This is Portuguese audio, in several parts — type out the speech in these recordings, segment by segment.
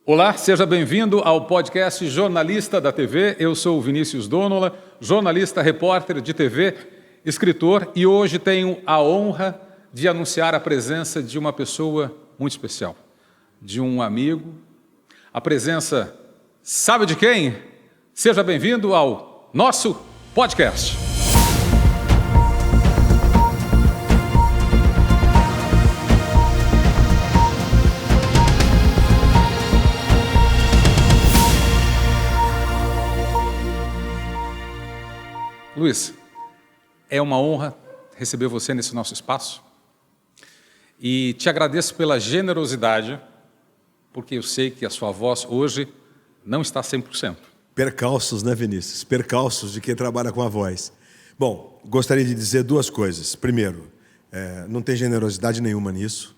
Olá, seja bem-vindo ao podcast Jornalista da TV. Eu sou o Vinícius Donola, jornalista, repórter de TV, escritor, e hoje tenho a honra de anunciar a presença de uma pessoa muito especial, de um amigo. A presença, sabe de quem? Seja bem-vindo ao nosso podcast. Luiz, é uma honra receber você nesse nosso espaço e te agradeço pela generosidade, porque eu sei que a sua voz hoje não está 100%. Percalços, né, Vinícius? Percalços de quem trabalha com a voz. Bom, gostaria de dizer duas coisas. Primeiro, não tem generosidade nenhuma nisso.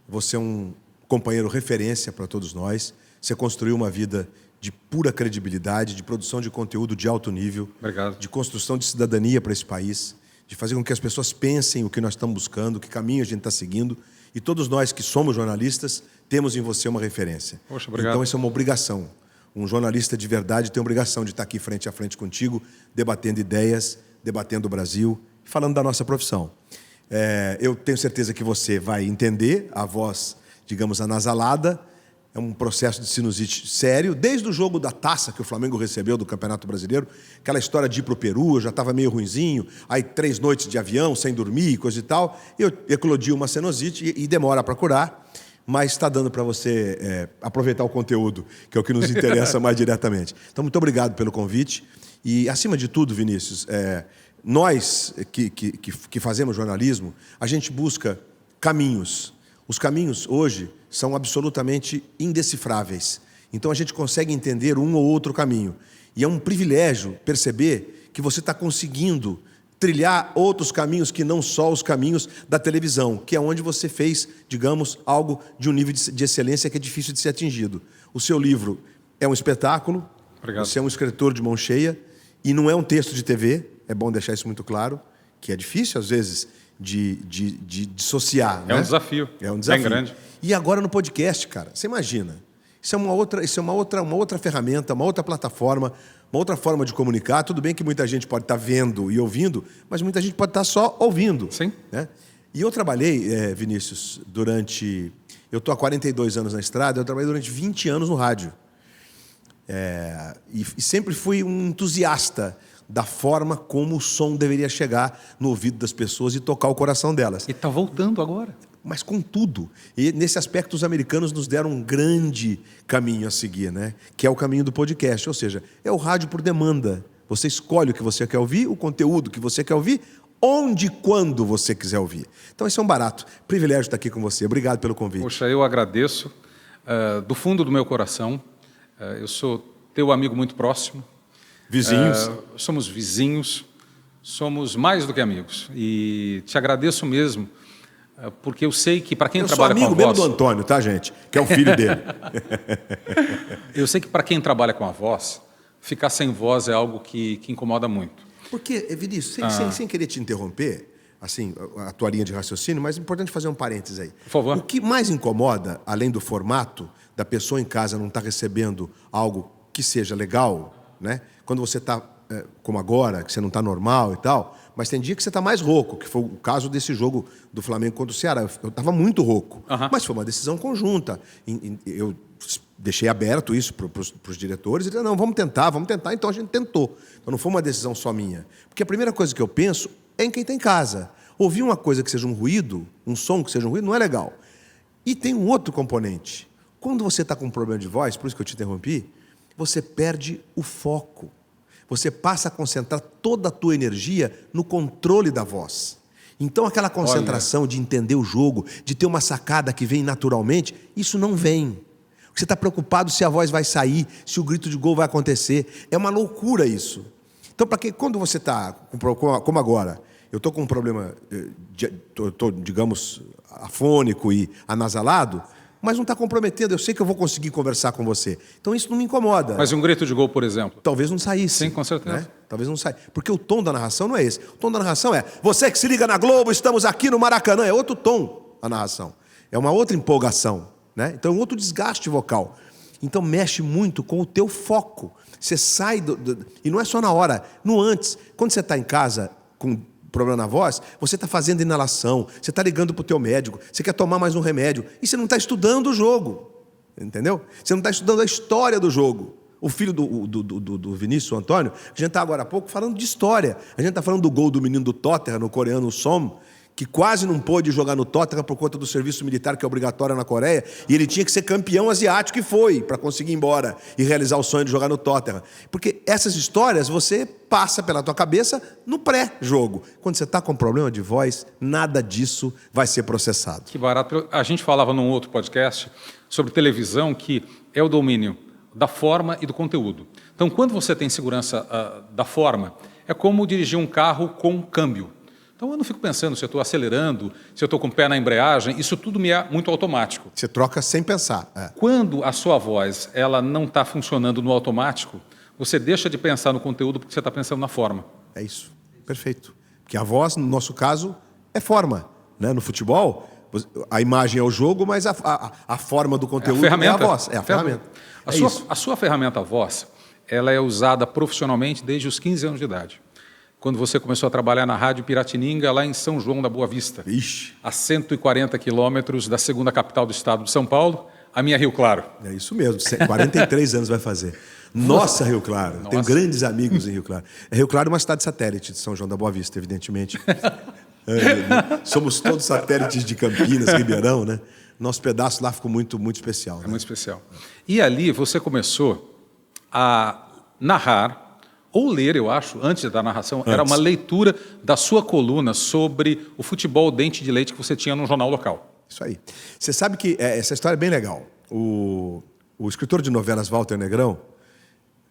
Você é um companheiro referência para todos nós. Você construiu uma vida de pura credibilidade, de produção de conteúdo de alto nível, Obrigado. De construção de cidadania para esse país, de fazer com que as pessoas pensem o que nós estamos buscando, que caminho a gente está seguindo. E todos nós que somos jornalistas temos em você uma referência. Poxa, obrigado. Então isso é uma obrigação. Um jornalista de verdade tem a obrigação de estar aqui frente a frente contigo, debatendo ideias, debatendo o Brasil, falando da nossa profissão. Eu tenho certeza que você vai entender a voz, digamos, anasalada. É um processo de sinusite sério, desde o jogo da taça que o Flamengo recebeu do Campeonato Brasileiro, aquela história de ir para o Peru, eu já estava meio ruinzinho, aí 3 noites de avião, sem dormir, coisa e tal, eu eclodi uma sinusite e demora para curar, mas está dando para você aproveitar o conteúdo, que é o que nos interessa mais diretamente. Então, muito obrigado pelo convite e, acima de tudo, Vinícius, nós que fazemos jornalismo, a gente busca caminhos. Os caminhos, hoje, são absolutamente indecifráveis. Então, a gente consegue entender um ou outro caminho. E é um privilégio perceber que você está conseguindo trilhar outros caminhos que não só os caminhos da televisão, que é onde você fez, digamos, algo de um nível de excelência que é difícil de ser atingido. O seu livro é um espetáculo, Obrigado. Você é um escritor de mão cheia, e não é um texto de TV, é bom deixar isso muito claro, que é difícil, às vezes, de dissociar. É um desafio. É um desafio. Bem grande. E agora no podcast, cara, você imagina. Isso é uma outra ferramenta, uma outra plataforma, uma outra forma de comunicar. Tudo bem que muita gente pode estar vendo e ouvindo, mas muita gente pode estar só ouvindo. Sim. Né? E eu trabalhei, Vinícius, eu estou há 42 anos na estrada, eu trabalhei durante 20 anos no rádio. E sempre fui um entusiasta da forma como o som deveria chegar no ouvido das pessoas e tocar o coração delas. E está voltando agora. Mas com tudo. E nesse aspecto os americanos nos deram um grande caminho a seguir, né? Que é o caminho do podcast, ou seja, é o rádio por demanda. Você escolhe o que você quer ouvir, o conteúdo que você quer ouvir, onde e quando você quiser ouvir. Então esse é um barato. Privilégio estar aqui com você. Obrigado pelo convite. Poxa, eu agradeço do fundo do meu coração. Eu sou teu amigo muito próximo. Vizinhos. Somos vizinhos, somos mais do que amigos. E te agradeço mesmo, porque eu sei que para quem trabalha com a voz... Eu sou amigo mesmo do Antônio, tá, gente? Que é o filho dele. Eu sei que para quem trabalha com a voz, ficar sem voz é algo que incomoda muito. Porque, Vinícius, sem querer te interromper, assim, a tua linha de raciocínio, mas é importante fazer um parênteses aí. Por favor. O que mais incomoda, além do formato, da pessoa em casa não estar recebendo algo que seja legal, né? Quando você está, como agora, que você não está normal e tal, mas tem dia que você está mais rouco, que foi o caso desse jogo do Flamengo contra o Ceará. Eu estava muito rouco, mas foi uma decisão conjunta. Eu deixei aberto isso para os diretores e disse, não, vamos tentar, então a gente tentou. Então não foi uma decisão só minha. Porque a primeira coisa que eu penso é em quem está em casa. Ouvir uma coisa que seja um ruído, um som que seja um ruído, não é legal. E tem um outro componente. Quando você está com um problema de voz, por isso que eu te interrompi, você perde o foco. Você passa a concentrar toda a tua energia no controle da voz. Então, aquela concentração de entender o jogo, de ter uma sacada que vem naturalmente, isso não vem. Você está preocupado se a voz vai sair, se o grito de gol vai acontecer. É uma loucura isso. Então, quando você está, como agora, eu estou com um problema, digamos, afônico e anasalado, mas não está comprometendo, eu sei que eu vou conseguir conversar com você. Então isso não me incomoda. Mas um grito de gol, por exemplo? Talvez não saísse. Sim, com certeza. Né? Talvez não saia. Porque o tom da narração não é esse. O tom da narração é, você que se liga na Globo, estamos aqui no Maracanã. É outro tom a narração. É uma outra empolgação. Né? Então é um outro desgaste vocal. Então mexe muito com o teu foco. Você sai e não é só na hora, no antes. Quando você está em casa com problema na voz, você está fazendo inalação, você está ligando para o teu médico, você quer tomar mais um remédio, e você não está estudando o jogo, entendeu? Você não está estudando a história do jogo. O filho do Vinícius, o Antônio, a gente está agora há pouco falando de história. A gente está falando do gol do menino do Tottenham, no coreano Som, que quase não pôde jogar no Tottenham por conta do serviço militar que é obrigatório na Coreia, e ele tinha que ser campeão asiático e foi, para conseguir ir embora e realizar o sonho de jogar no Tottenham. Porque essas histórias você passa pela tua cabeça no pré-jogo. Quando você está com problema de voz, nada disso vai ser processado. Que barato. A gente falava num outro podcast sobre televisão, que é o domínio da forma e do conteúdo. Então, quando você tem segurança da forma, é como dirigir um carro com câmbio. Então, eu não fico pensando se eu estou acelerando, se eu estou com o pé na embreagem, isso tudo me é muito automático. Você troca sem pensar. Quando a sua voz ela não está funcionando no automático, você deixa de pensar no conteúdo porque você está pensando na forma. É isso, perfeito. Porque a voz, no nosso caso, é forma. Né? No futebol, a imagem é o jogo, mas a forma do conteúdo é a voz. É a ferramenta. A sua ferramenta voz, ela é usada profissionalmente desde os 15 anos de idade. Quando você começou a trabalhar na Rádio Piratininga, lá em São João da Boa Vista, Ixi. a 140 quilômetros da segunda capital do estado de São Paulo, a minha Rio Claro. É isso mesmo, 43 anos vai fazer. Nossa, Rio Claro. Nossa. Tenho grandes amigos em Rio Claro. Rio Claro é uma cidade satélite de São João da Boa Vista, evidentemente. Somos todos satélites de Campinas, Ribeirão, né? Nosso pedaço lá ficou muito, muito especial. É muito especial. E ali você começou a narrar, ou ler, eu acho, antes da narração, era uma leitura da sua coluna sobre o futebol dente de leite que você tinha no jornal local. Isso aí. Você sabe que essa história é bem legal. O escritor de novelas Walter Negrão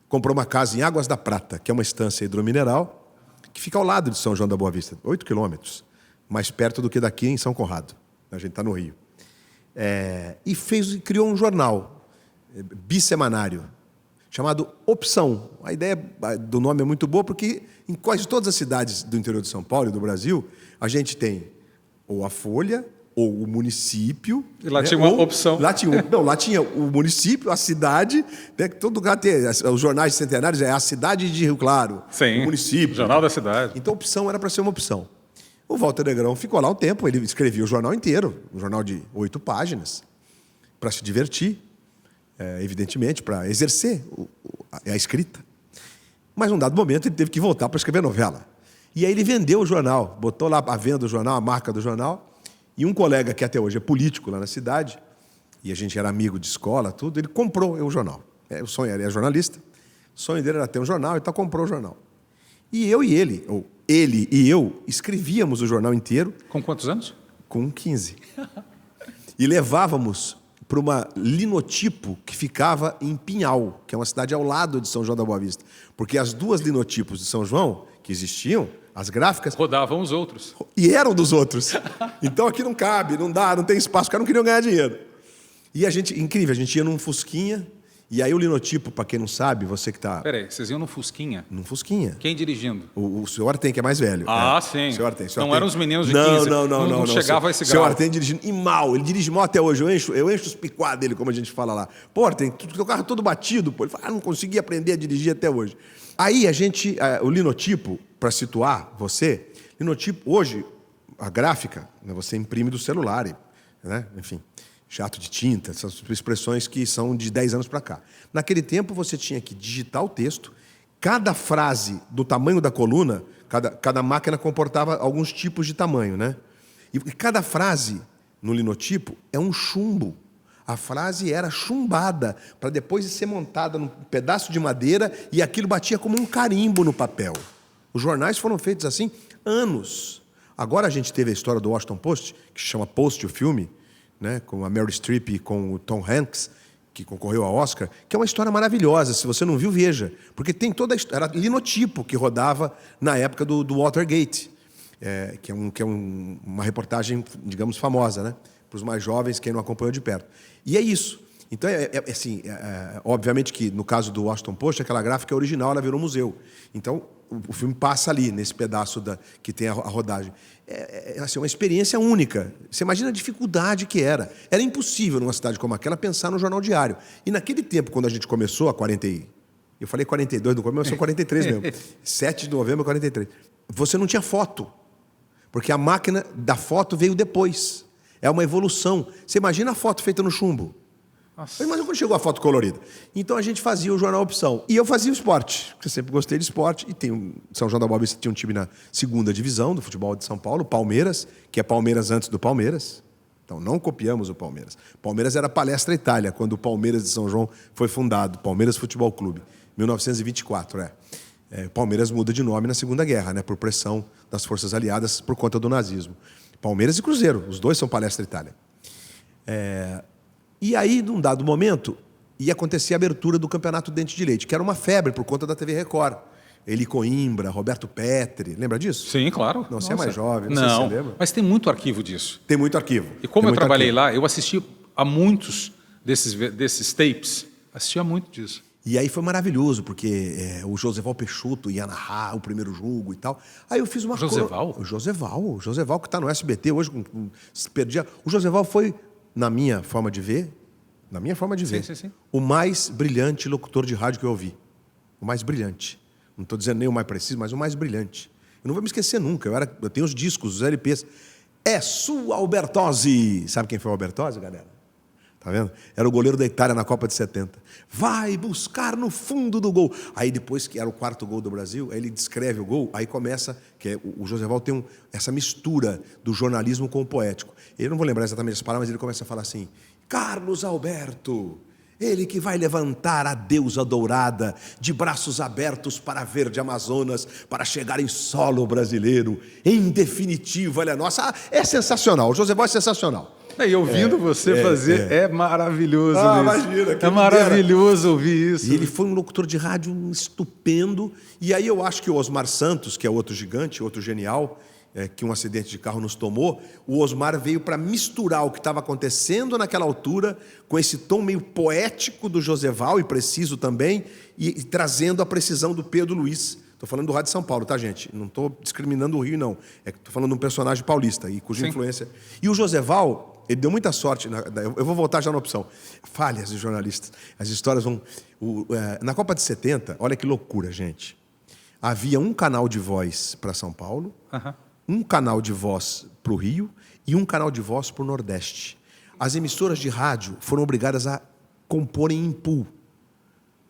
comprou uma casa em Águas da Prata, que é uma estância hidromineral, que fica ao lado de São João da Boa Vista, 8 quilômetros, mais perto do que daqui em São Conrado. A gente está no Rio. E criou um jornal bissemanário, chamado Opção. A ideia do nome é muito boa porque em quase todas as cidades do interior de São Paulo e do Brasil, a gente tem ou a Folha, ou o município. E lá tinha uma opção. Lá tinha o município, a cidade, né, que todo lugar tem. Os jornais centenários é a cidade de Rio Claro. Sim, o município. Jornal da cidade. Então, opção era para ser uma opção. O Walter Negrão ficou lá um tempo, ele escrevia o jornal inteiro, um jornal de 8 páginas, para se divertir, evidentemente, para exercer a escrita. Mas, num dado momento, ele teve que voltar para escrever novela. E aí ele vendeu o jornal, botou lá a venda do jornal, a marca do jornal, e um colega que até hoje é político lá na cidade, e a gente era amigo de escola, tudo, ele comprou o jornal. O sonho, ele é jornalista, o sonho dele era ter um jornal, então comprou o jornal. E eu e ele, ou ele e eu, escrevíamos o jornal inteiro. Com quantos anos? Com 15. E levávamos para uma linotipo que ficava em Pinhal, que é uma cidade ao lado de São João da Boa Vista. Porque as duas linotipos de São João, que existiam, as gráficas... rodavam os outros. E eram dos outros. Então aqui não cabe, não dá, não tem espaço, os caras não queriam ganhar dinheiro. E incrível, a gente ia num Fusquinha, e aí o linotipo, para quem não sabe, você que está... Peraí, vocês iam num Fusquinha? Num Fusquinha. Quem dirigindo? O senhor Artem, que é mais velho. Sim. O senhor Artem. Não eram os meninos de 15. Não chegava a esse grau. O senhor Artem dirigindo, e mal, ele dirige mal até hoje, eu encho os picuá dele, como a gente fala lá. Pô, Artem, teu carro todo batido, pô. Ele fala, não consegui aprender a dirigir até hoje. Aí o linotipo, para situar você, linotipo, hoje, a gráfica, né, você imprime do celular, né, enfim, jato de tinta, essas expressões que são de 10 anos para cá. Naquele tempo, você tinha que digitar o texto, cada frase do tamanho da coluna, cada máquina comportava alguns tipos de tamanho, né? E cada frase no linotipo é um chumbo. A frase era chumbada para depois ser montada num pedaço de madeira e aquilo batia como um carimbo no papel. Os jornais foram feitos assim anos. Agora a gente teve a história do Washington Post, que se chama Post, o filme, né, com a Meryl Streep e com o Tom Hanks, que concorreu ao Oscar, que é uma história maravilhosa. Se você não viu, veja. Porque tem toda a história. Era linotipo que rodava na época do Watergate, que é uma reportagem, digamos, famosa, né, para os mais jovens, quem não acompanhou de perto. E é isso. Então, obviamente que no caso do Washington Post, aquela gráfica é original, ela virou museu. Então, o filme passa ali, nesse pedaço que tem a rodagem. Assim, uma experiência única. Você imagina a dificuldade que era. Era impossível, numa cidade como aquela, pensar no jornal diário. E naquele tempo, quando a gente começou, eu falei 42 no começo, eu sou 43 mesmo. 7 de novembro, 43. Você não tinha foto, porque a máquina da foto veio depois. É uma evolução. Você imagina a foto feita no chumbo. Nossa. Imagina quando chegou a foto colorida. Então a gente fazia o Jornal Opção. E eu fazia o esporte, porque eu sempre gostei de esporte. E São João da Boa Vista tinha um time na 2ª divisão do futebol de São Paulo, Palmeiras, que é Palmeiras antes do Palmeiras. Então não copiamos o Palmeiras. Palmeiras era Palestra Itália, quando o Palmeiras de São João foi fundado. Palmeiras Futebol Clube, 1924, Palmeiras muda de nome na Segunda Guerra, né, por pressão das forças aliadas por conta do nazismo. Palmeiras e Cruzeiro, os dois são Palestra Itália. E aí, num dado momento, ia acontecer a abertura do Campeonato Dente de Leite, que era uma febre por conta da TV Record. Eli Coimbra, Roberto Petri, lembra disso? Sim, claro. Não, você é mais jovem, não sei se você lembra. Mas tem muito arquivo disso. Tem muito arquivo. E como eu trabalhei lá, eu assisti a muitos desses tapes. Assistia muito disso. E aí foi maravilhoso, porque o Joseval Peixoto ia narrar o primeiro jogo e tal. Aí eu fiz uma... Joseval? O Joseval que está no SBT hoje, perdia. O Joseval foi, na minha forma de ver, sim. o mais brilhante locutor de rádio que eu ouvi. O mais brilhante. Não estou dizendo nem o mais preciso, mas o mais brilhante. Eu não vou me esquecer nunca. Eu tenho os discos, os LPs. É sua Albertozzi. Sabe quem foi o Albertozzi, galera? Tá vendo? Era o goleiro da Itália na Copa de 70. Vai buscar no fundo do gol. Aí depois que era o 4º gol do Brasil, aí ele descreve o gol, aí começa, o Joseval tem essa mistura do jornalismo com o poético. Eu não vou lembrar exatamente as palavras, mas ele começa a falar assim: Carlos Alberto, ele que vai levantar a deusa dourada de braços abertos para a verde Amazonas, para chegar em solo brasileiro. Em definitivo, ele é nossa. É sensacional, o Joseval é sensacional. E ouvindo você fazer, é maravilhoso. Imagina. É maravilhoso ouvir isso. E ele foi um locutor de rádio estupendo. E aí eu acho que o Osmar Santos, que é outro gigante, outro genial, que um acidente de carro nos tomou, o Osmar veio para misturar o que estava acontecendo naquela altura com esse tom meio poético do Joseval, e preciso também, e trazendo a precisão do Pedro Luiz. Estou falando do Rádio São Paulo, tá, gente? Não estou discriminando o Rio, não. Estou falando de um personagem paulista, e cuja influência... E o Joseval... Ele deu muita sorte. Eu vou voltar já na opção. Falhas de jornalistas. As histórias vão... Na Copa de 70, olha que loucura, gente. Havia um canal de voz para São Paulo, um canal de voz para o Rio e um canal de voz para o Nordeste. As emissoras de rádio foram obrigadas a comporem em pool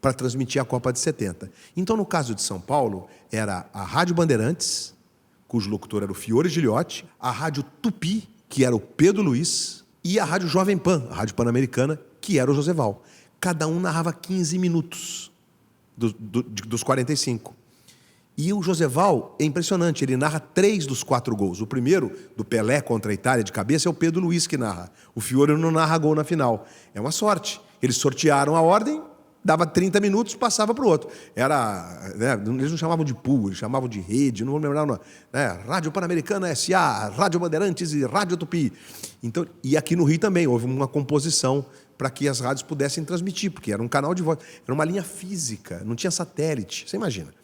para transmitir a Copa de 70. Então, no caso de São Paulo, era a Rádio Bandeirantes, cujo locutor era o Fiore Giliotti, a Rádio Tupi, que era o Pedro Luiz, e a Rádio Jovem Pan, a Rádio Pan-Americana, que era o Joseval. Cada um narrava 15 minutos dos 45. E o Joseval é impressionante, ele narra 3 dos 4 gols. O primeiro, do Pelé contra a Itália, de cabeça, é o Pedro Luiz que narra. O Fiore não narra gol na final. É uma sorte. Eles sortearam a ordem, dava 30 minutos, passava para o outro. Eles não chamavam de pool, eles chamavam de rede, não vou lembrar o nome. Rádio Pan-Americana S.A., Rádio Bandeirantes e Rádio Tupi. Então, e aqui no Rio também houve uma composição para que as rádios pudessem transmitir, porque era um canal de voz, era uma linha física, não tinha satélite, você imagina.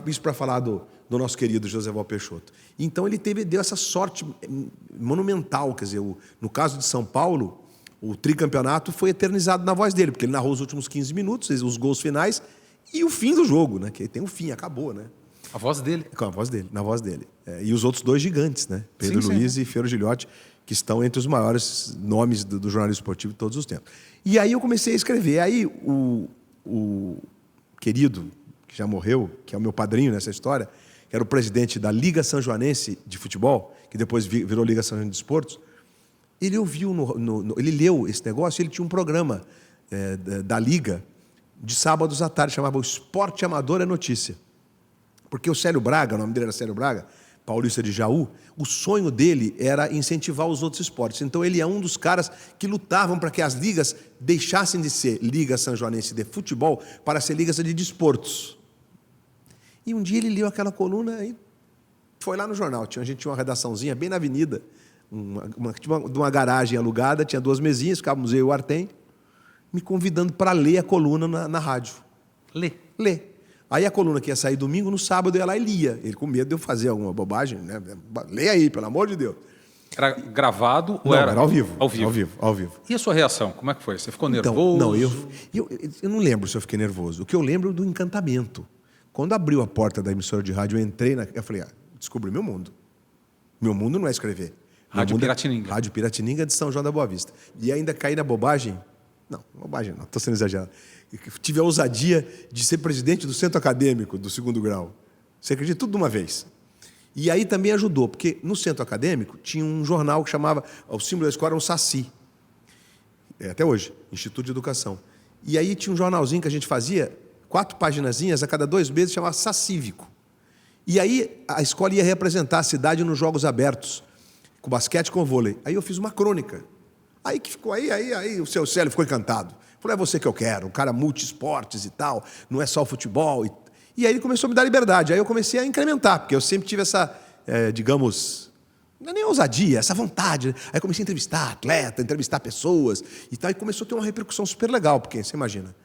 Isso para falar do nosso querido Joseval Peixoto. Então ele deu essa sorte monumental, quer dizer, no caso de São Paulo, o tricampeonato foi eternizado na voz dele, porque ele narrou os últimos 15 minutos, os gols finais e o fim do jogo, né? Que tem um fim, acabou, né? A voz dele. Com a voz dele, na voz dele. E os outros 2 gigantes, né? Pedro Luiz e Fiore Giliotti, que estão entre os maiores nomes do jornalismo esportivo de todos os tempos. E aí eu comecei a escrever. Aí o querido, que já morreu, que é o meu padrinho nessa história, que era o presidente da Liga Sanjoanense de Futebol, que depois virou Liga Sanjoanense de Esportes, ele ouviu, ele leu esse negócio, ele tinha um programa da Liga de sábados à tarde, chamava o Esporte Amador é Notícia. Porque o Célio Braga, o nome dele era Célio Braga, paulista de Jaú, o sonho dele era incentivar os outros esportes. Então ele é um dos caras que lutavam para que as ligas deixassem de ser Liga Sanjoanense de Futebol para ser Liga de Desportos. E um dia ele leu aquela coluna e foi lá no jornal. A gente tinha uma redaçãozinha bem na avenida, de uma garagem alugada, tinha 2 mesinhas, ficávamos eu e o Artem, me convidando para ler a coluna na rádio. Ler. Aí a coluna que ia sair domingo, no sábado eu ia lá e lia. Ele com medo de eu fazer alguma bobagem, né? Leia aí, pelo amor de Deus. Era gravado ou Não, era ao vivo. Ao vivo. Ao vivo, ao vivo. E a sua reação? Como é que foi? Você ficou Então, nervoso? não, eu não lembro se eu fiquei nervoso. O que eu lembro é do encantamento. Quando abriu a porta da emissora de rádio, eu entrei, eu falei, descobri meu mundo. Meu mundo não é escrever. Rádio Piratininga. Rádio Piratininga de São João da Boa Vista. E ainda caí na bobagem. Não, bobagem não, estou sendo exagerado. Tive a ousadia de ser presidente do centro acadêmico do 2º grau. Você acredita? Tudo de uma vez. E aí também ajudou, porque no centro acadêmico tinha um jornal que chamava, o símbolo da escola era um saci. Até hoje, Instituto de Educação. E aí tinha um jornalzinho que a gente fazia, 4 paginazinhas a cada 2 meses, chamava Sacívico. E aí a escola ia representar a cidade nos jogos abertos, com basquete e com vôlei. Aí eu fiz uma crônica. Aí que ficou, aí o seu Célio ficou encantado. Falou, é você que eu quero, um cara multi-esportes e tal, não é só o futebol. E aí ele começou a me dar liberdade. Aí eu comecei a incrementar, porque eu sempre tive essa, digamos, não é nem ousadia, essa vontade. Aí eu comecei a entrevistar atleta, entrevistar pessoas e tal. E começou a ter uma repercussão super legal, porque você imagina,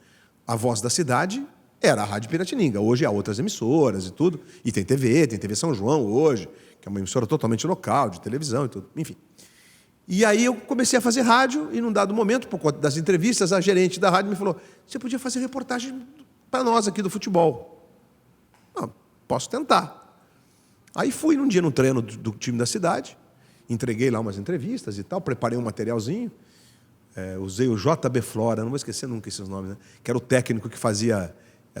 a voz da cidade era a Rádio Piratininga. Hoje há outras emissoras e tudo. E tem TV São João hoje, que é uma emissora totalmente local, de televisão e tudo. Enfim. E aí eu comecei a fazer rádio e num dado momento, por conta das entrevistas, a gerente da rádio me falou, você podia fazer reportagem para nós aqui do futebol. Não, posso tentar. Aí fui num dia no treino do time da cidade, entreguei lá umas entrevistas e tal, preparei um materialzinho, usei o JB Flora, não vou esquecer nunca esses nomes, né? Que era o técnico que fazia,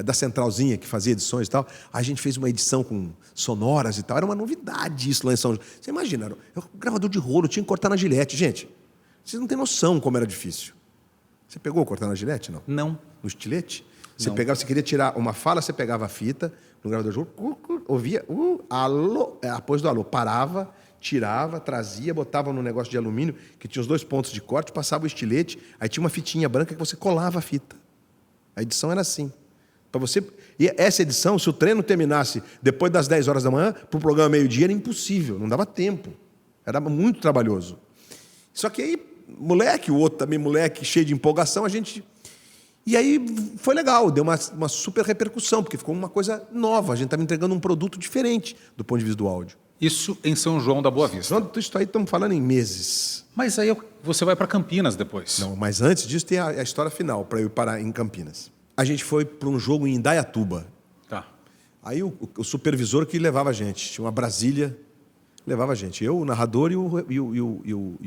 da Centralzinha, que fazia edições e tal. Aí a gente fez uma edição com sonoras e tal, era uma novidade isso lá em São João. Você imagina, o gravador de rolo tinha que cortar na Gillette. Gente, vocês não têm noção como era difícil. Você pegou cortar na Gillette, não? Não. No estilete? Você pegava, você queria tirar uma fala, você pegava a fita no gravador de rolo, ouvia, alô, após do alô, parava, tirava, trazia, botava num negócio de alumínio que tinha os 2 pontos de corte, passava o estilete, aí tinha uma fitinha branca que você colava a fita. A edição era assim. Para você, e essa edição, se o treino terminasse depois das 10 horas da manhã, para o programa meio-dia era impossível, não dava tempo. Era muito trabalhoso. Só que aí, moleque, o outro também moleque, cheio de empolgação, a gente... E aí foi legal, deu uma super repercussão, porque ficou uma coisa nova, a gente estava entregando um produto diferente do ponto de vista do áudio. Isso em São João da Boa Vista. Isso aí estamos falando em meses. Mas aí você vai para Campinas depois. Não, mas antes disso tem a história final, para eu parar em Campinas. A gente foi para um jogo em Indaiatuba. Tá. Aí o supervisor que levava a gente, tinha uma Brasília, levava a gente. Eu, o narrador e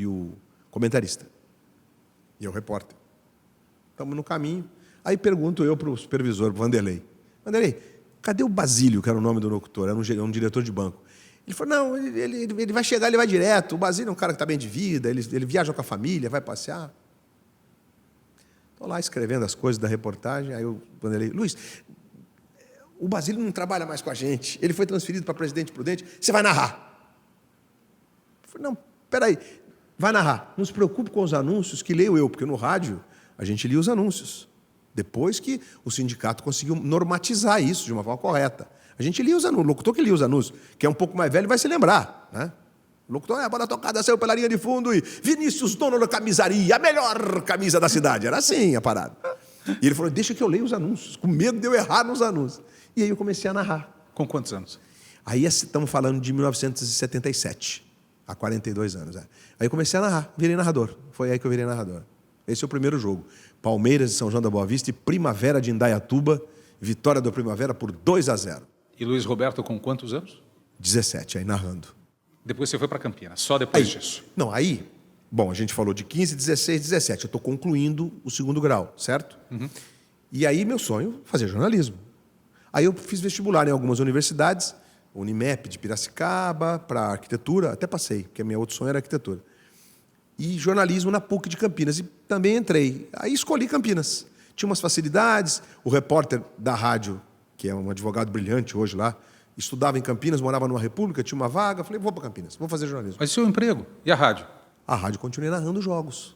o comentarista. E eu, o repórter. Estamos no caminho. Aí pergunto eu para o supervisor, pro Vanderlei. Vanderlei, cadê o Basílio, que era o nome do locutor? Era um diretor de banco. Ele falou, não, ele vai chegar, ele vai direto. O Basílio é um cara que está bem de vida, ele viaja com a família, vai passear. Estou lá escrevendo as coisas da reportagem, aí o Vanderlei, Luiz, o Basílio não trabalha mais com a gente, ele foi transferido para Presidente Prudente, você vai narrar. Eu falei, não, peraí, vai narrar. Não se preocupe com os anúncios que leio eu, porque no rádio a gente lia os anúncios. Depois que o sindicato conseguiu normatizar isso de uma forma correta. A gente lia os anúncios, o locutor que lia os anúncios, que é um pouco mais velho, vai se lembrar, né? O locutor, a bola tocada saiu pela linha de fundo e Vinícius, dono da camisaria, a melhor camisa da cidade. Era assim a parada. E ele falou, deixa que eu leia os anúncios, com medo de eu errar nos anúncios. E aí eu comecei a narrar. Com quantos anos? Aí estamos falando de 1977, há 42 anos. Aí eu comecei a narrar, virei narrador. Foi aí que eu virei narrador. Esse é o primeiro jogo. Palmeiras de São João da Boa Vista e Primavera de Indaiatuba, vitória do Primavera por 2-0. E Luiz Roberto com quantos anos? 17, aí narrando. Depois você foi para Campinas, só depois disso. Não, aí, bom, a gente falou de 15, 16, 17. Eu estou concluindo o 2º grau, certo? Uhum. E aí meu sonho, fazer jornalismo. Aí eu fiz vestibular em algumas universidades, Unimep de Piracicaba, para arquitetura, até passei, porque meu outro sonho era arquitetura. E jornalismo na PUC de Campinas, e também entrei. Aí escolhi Campinas. Tinha umas facilidades, o repórter da rádio, que é um advogado brilhante hoje lá, estudava em Campinas, morava numa república, tinha uma vaga, falei, vou para Campinas, vou fazer jornalismo. Mas e seu emprego? E a rádio? A rádio continuei narrando jogos.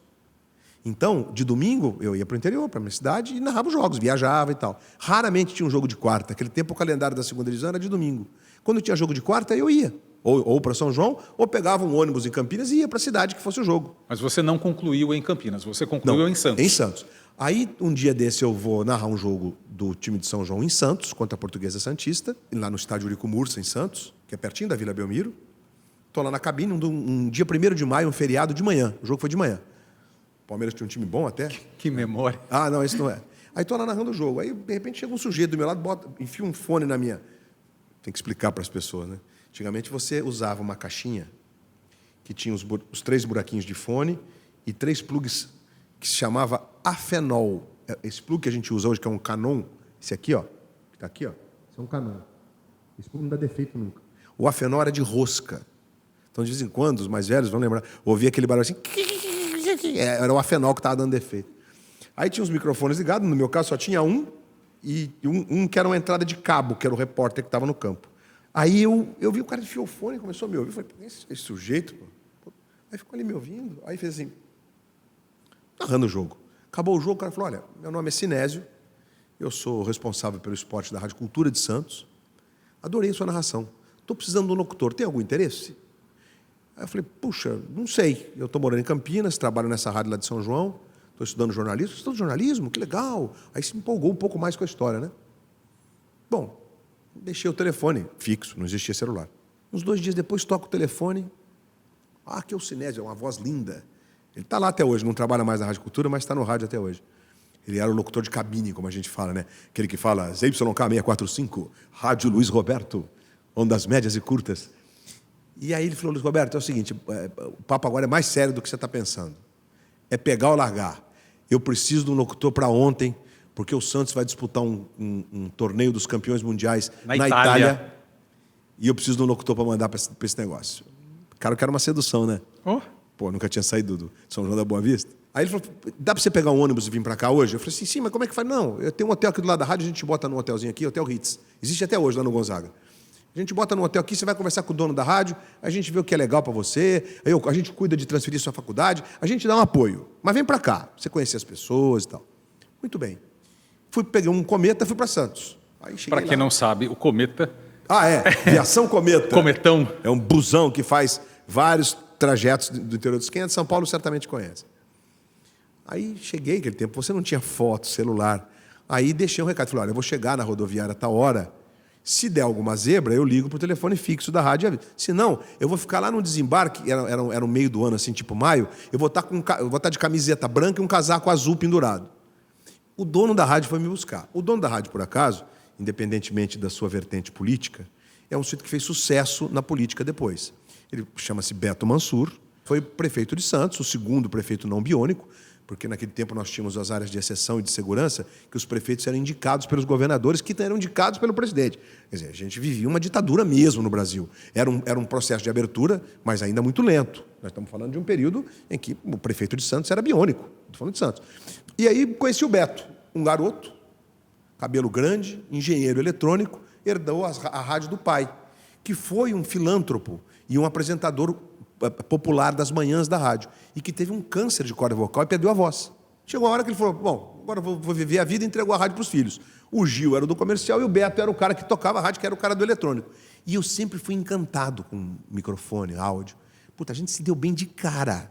Então, de domingo, eu ia para o interior, para a minha cidade, e narrava os jogos, viajava e tal. Raramente tinha um jogo de quarta. Naquele tempo, o calendário da 2ª divisão era de domingo. Quando tinha jogo de quarta, eu ia. Ou para São João, ou pegava um ônibus em Campinas e ia para a cidade que fosse o jogo. Mas você não concluiu em Campinas, você concluiu em Santos. Em Santos. Aí, um dia desse, eu vou narrar um jogo do time de São João em Santos, contra a Portuguesa Santista, lá no estádio Eurico Mursa, em Santos, que é pertinho da Vila Belmiro. Estou lá na cabine, um dia 1º de maio, um feriado de manhã. O jogo foi de manhã. O Palmeiras tinha um time bom até. Que memória. Ah, não, esse não é. Aí estou lá narrando o jogo. Aí, de repente, chega um sujeito do meu lado, enfia um fone na minha... Tem que explicar para as pessoas, né? Antigamente, você usava uma caixinha que tinha os 3 buraquinhos de fone e 3 plugs que se chamava Afenol. Esse plug que a gente usa hoje, que é um Canon, esse aqui, ó, que está aqui, ó, esse é um Canon. Esse plug não dá defeito nunca. O Afenol era de rosca. Então, de vez em quando, os mais velhos vão lembrar, ouvia aquele barulho assim, era o Afenol que estava dando defeito. Aí tinha os microfones ligados, no meu caso só tinha um, e um que era uma entrada de cabo, que era o repórter que estava no campo. Aí eu vi o cara enfiou o fone e começou a me ouvir. Eu falei, esse sujeito, pô. Aí ficou ali me ouvindo. Aí fez assim, narrando o jogo. Acabou o jogo, o cara falou, olha, meu nome é Sinésio, eu sou responsável pelo esporte da Rádio Cultura de Santos. Adorei a sua narração. Estou precisando de um locutor, tem algum interesse? Aí eu falei, puxa, não sei. Eu estou morando em Campinas, trabalho nessa rádio lá de São João, estou estudando jornalismo. Estudando jornalismo? Que legal. Aí se empolgou um pouco mais com a história, né? Bom, deixei o telefone fixo, não existia celular. Uns 2 dias depois, toco o telefone. Ah, aqui é o Sinésio, é uma voz linda. Ele está lá até hoje, não trabalha mais na Rádio Cultura, mas está no rádio até hoje. Ele era o locutor de cabine, como a gente fala, né? Aquele que fala ZYK645, Rádio Luiz Roberto, ondas médias e curtas. E aí ele falou, Luiz Roberto, é o seguinte, o papo agora é mais sério do que você está pensando. É pegar ou largar. Eu preciso de um locutor para ontem, porque o Santos vai disputar um torneio dos campeões mundiais na Itália. E eu preciso de um locutor para mandar para esse negócio. Cara, eu quero uma sedução, né? Oh. Pô, nunca tinha saído do São João da Boa Vista. Aí ele falou, dá para você pegar um ônibus e vir para cá hoje? Eu falei assim, sim, mas como é que faz? Não, eu tenho um hotel aqui do lado da rádio, a gente bota num hotelzinho aqui, Hotel Ritz. Existe até hoje lá no Gonzaga. A gente bota num hotel aqui, você vai conversar com o dono da rádio, a gente vê o que é legal para você, a gente cuida de transferir sua faculdade, a gente dá um apoio. Mas vem para cá, você conhecer as pessoas e tal. Muito bem. Peguei um Cometa, fui para Santos. Para quem não sabe, o Cometa... Ah, é. Viação Cometa. Cometão. É um busão que faz vários trajetos do interior dos... Quem é de São Paulo certamente conhece. Aí cheguei, aquele tempo, você não tinha foto, celular. Aí deixei um recado, falei, olha, eu vou chegar na rodoviária a tal hora, se der alguma zebra, eu ligo para o telefone fixo da rádio. Se não, eu vou ficar lá no desembarque, era no meio do ano, assim, tipo maio, eu vou estar de camiseta branca e um casaco azul pendurado. O dono da rádio foi me buscar. O dono da rádio, por acaso, independentemente da sua vertente política, é um sujeito que fez sucesso na política depois. Ele chama-se Beto Mansur, foi prefeito de Santos, o segundo prefeito não biônico, porque naquele tempo nós tínhamos as áreas de exceção e de segurança, que os prefeitos eram indicados pelos governadores, que eram indicados pelo presidente. Quer dizer, a gente vivia uma ditadura mesmo no Brasil. Era um processo de abertura, mas ainda muito lento. Nós estamos falando de um período em que o prefeito de Santos era biônico. Estou falando de Santos. E aí conheci o Beto, um garoto, cabelo grande, engenheiro eletrônico, herdou a rádio do pai, que foi um filântropo e um apresentador popular das manhãs da rádio, e que teve um câncer de corda vocal e perdeu a voz. Chegou a hora que ele falou, bom, agora vou viver a vida, e entregou a rádio para os filhos. O Gil era o do comercial e o Beto era o cara que tocava a rádio, que era o cara do eletrônico. E eu sempre fui encantado com microfone, áudio. Puta, a gente se deu bem de cara.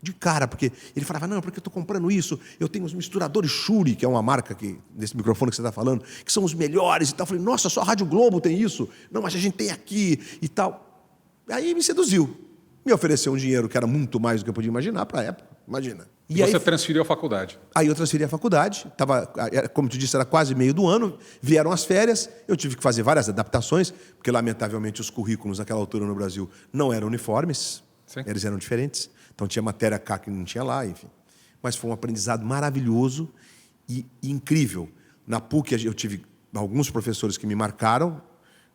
De cara, porque ele falava, não, porque eu estou comprando isso, eu tenho os misturadores Shure, que é uma marca desse microfone que você está falando, que são os melhores e tal. Eu falei, nossa, só a Rádio Globo tem isso. Não, mas a gente tem aqui e tal. Aí me seduziu. Me ofereceu um dinheiro que era muito mais do que eu podia imaginar para a época. Imagina. E aí, você transferiu a faculdade? Aí eu transferi a faculdade. Como tu disse, era quase meio do ano. Vieram as férias. Eu tive que fazer várias adaptações, porque, lamentavelmente, os currículos naquela altura no Brasil não eram uniformes. Sim. Eles eram diferentes. Então, tinha matéria cá que não tinha lá, enfim. Mas foi um aprendizado maravilhoso e incrível. Na PUC, eu tive alguns professores que me marcaram,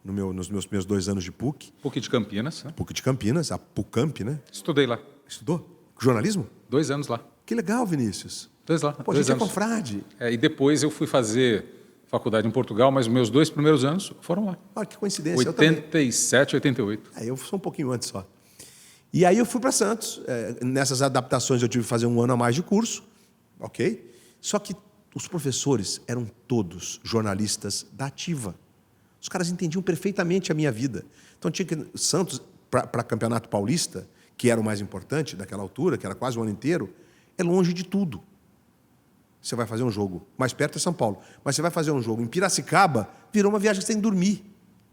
nos meus primeiros 2 anos de PUC. PUC de Campinas. Né? PUC de Campinas, a PUCamp, né? Estudei lá. Estudou? Jornalismo? 2 anos lá. Que legal, Vinícius. 2 lá. Pô, a gente é confrade. E depois eu fui fazer faculdade em Portugal, mas os meus 2 primeiros anos foram lá. Ah, que coincidência. 87, 88. Eu sou um pouquinho antes só. E aí eu fui para Santos. Nessas adaptações eu tive que fazer 1 ano a mais de curso. Ok? Só que os professores eram todos jornalistas da Ativa. Os caras entendiam perfeitamente a minha vida. Então, tinha que Santos, para Campeonato Paulista, que era o mais importante daquela altura, que era quase o ano inteiro, é longe de tudo. você vai fazer um jogo. Mais perto é São Paulo. Mas você vai fazer um jogo em Piracicaba, virou uma viagem que você tem que dormir.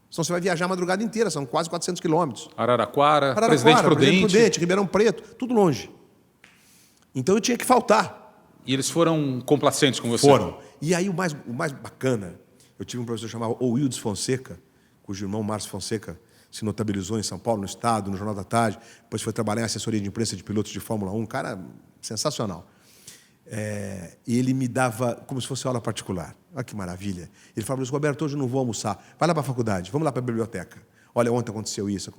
Senão você vai viajar a madrugada inteira, são quase 400 quilômetros. Araraquara, Presidente Prudente, Ribeirão Preto, tudo longe. Então eu tinha que faltar. E eles foram complacentes com você? Foram. E aí o mais bacana, eu tive um professor chamado Wildes Fonseca, cujo irmão Márcio Fonseca se notabilizou em São Paulo, no Estado, no Jornal da Tarde, depois foi trabalhar em assessoria de imprensa de pilotos de Fórmula 1, um cara sensacional. E ele me dava como se fosse aula particular. Olha que maravilha. Ele falava, Luiz Roberto, hoje eu não vou almoçar. Vai lá para a faculdade, vamos lá para a biblioteca. Olha, ontem aconteceu isso.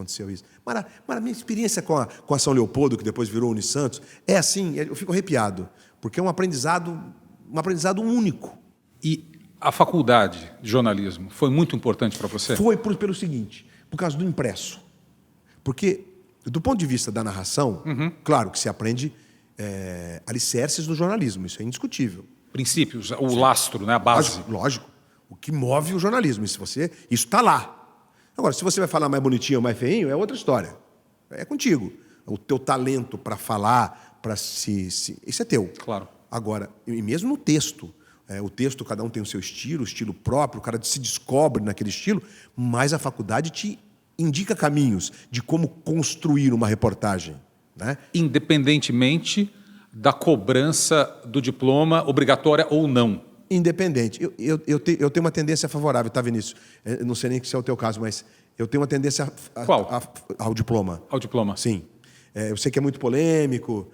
Mas a minha experiência com a São Leopoldo, que depois virou Unisantos, é assim, eu fico arrepiado, porque é um aprendizado único. E a faculdade de jornalismo foi muito importante para você? Foi pelo seguinte, por causa do impresso. Porque, do ponto de vista da narração, claro que se aprende alicerces do jornalismo, isso é indiscutível. Princípios, o lastro, né, a base. Lógico. O que move o jornalismo. Isso está lá. Agora, se você vai falar mais bonitinho ou mais feinho, é outra história. É contigo. O teu talento para falar, isso é teu. Claro. Agora, e mesmo no texto. O texto, cada um tem o seu estilo próprio, o cara se descobre naquele estilo, mas a faculdade te indica caminhos de como construir uma reportagem. Né? Independentemente da cobrança do diploma, obrigatória ou não. Independente. Eu tenho uma tendência favorável, tá, Vinícius? Eu não sei nem se é o teu caso, mas eu tenho uma tendência ao diploma. Ao diploma? Sim. Eu sei que é muito polêmico,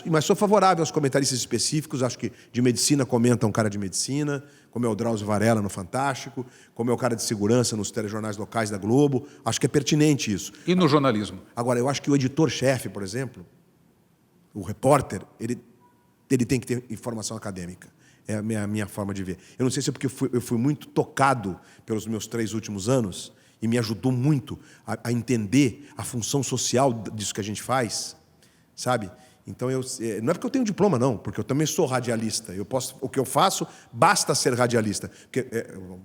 mas sou favorável aos comentaristas específicos. Acho que de medicina comenta um cara de medicina, como é o Drauzio Varela no Fantástico, como é o cara de segurança nos telejornais locais da Globo. Acho que é pertinente isso. E no jornalismo? Agora, eu acho que o editor-chefe, por exemplo, o repórter, ele tem que ter informação acadêmica. É a minha forma de ver. Eu não sei se é porque eu fui muito tocado pelos meus 3 últimos anos e me ajudou muito a entender a função social disso que a gente faz, sabe? Então, não é porque eu tenho diploma, não, porque eu também sou radialista. O que eu faço, basta ser radialista. Porque,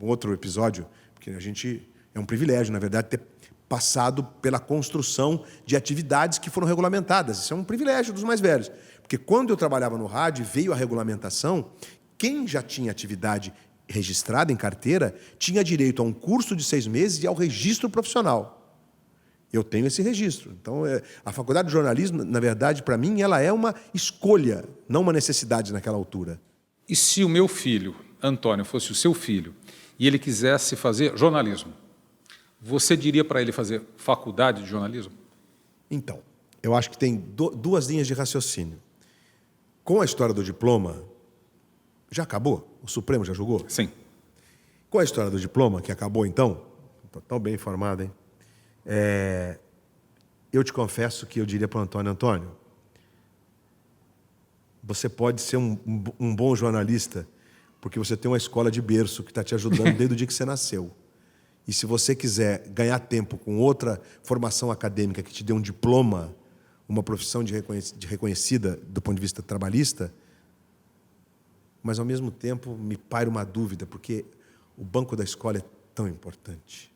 um outro episódio, porque a gente... É um privilégio, na verdade, ter passado pela construção de atividades que foram regulamentadas. Isso é um privilégio dos mais velhos. Porque quando eu trabalhava no rádio, veio a regulamentação, quem já tinha atividade registrada em carteira tinha direito a um curso de 6 meses e ao registro profissional. Eu tenho esse registro. Então, a faculdade de jornalismo, na verdade, para mim, ela é uma escolha, não uma necessidade naquela altura. E se o meu filho, Antônio, fosse o seu filho, e ele quisesse fazer jornalismo, você diria para ele fazer faculdade de jornalismo? Então, eu acho que tem 2 linhas de raciocínio. Com a história do diploma, já acabou? O Supremo já julgou? Sim. Com a história do diploma, que acabou então, estou tão bem informado, hein? Eu te confesso que eu diria para o Antônio, você pode ser um bom jornalista porque você tem uma escola de berço que está te ajudando desde o dia que você nasceu. E se você quiser ganhar tempo com outra formação acadêmica que te dê um diploma, uma profissão de reconhecida do ponto de vista trabalhista, mas, ao mesmo tempo, me paira uma dúvida, porque o banco da escola é tão importante.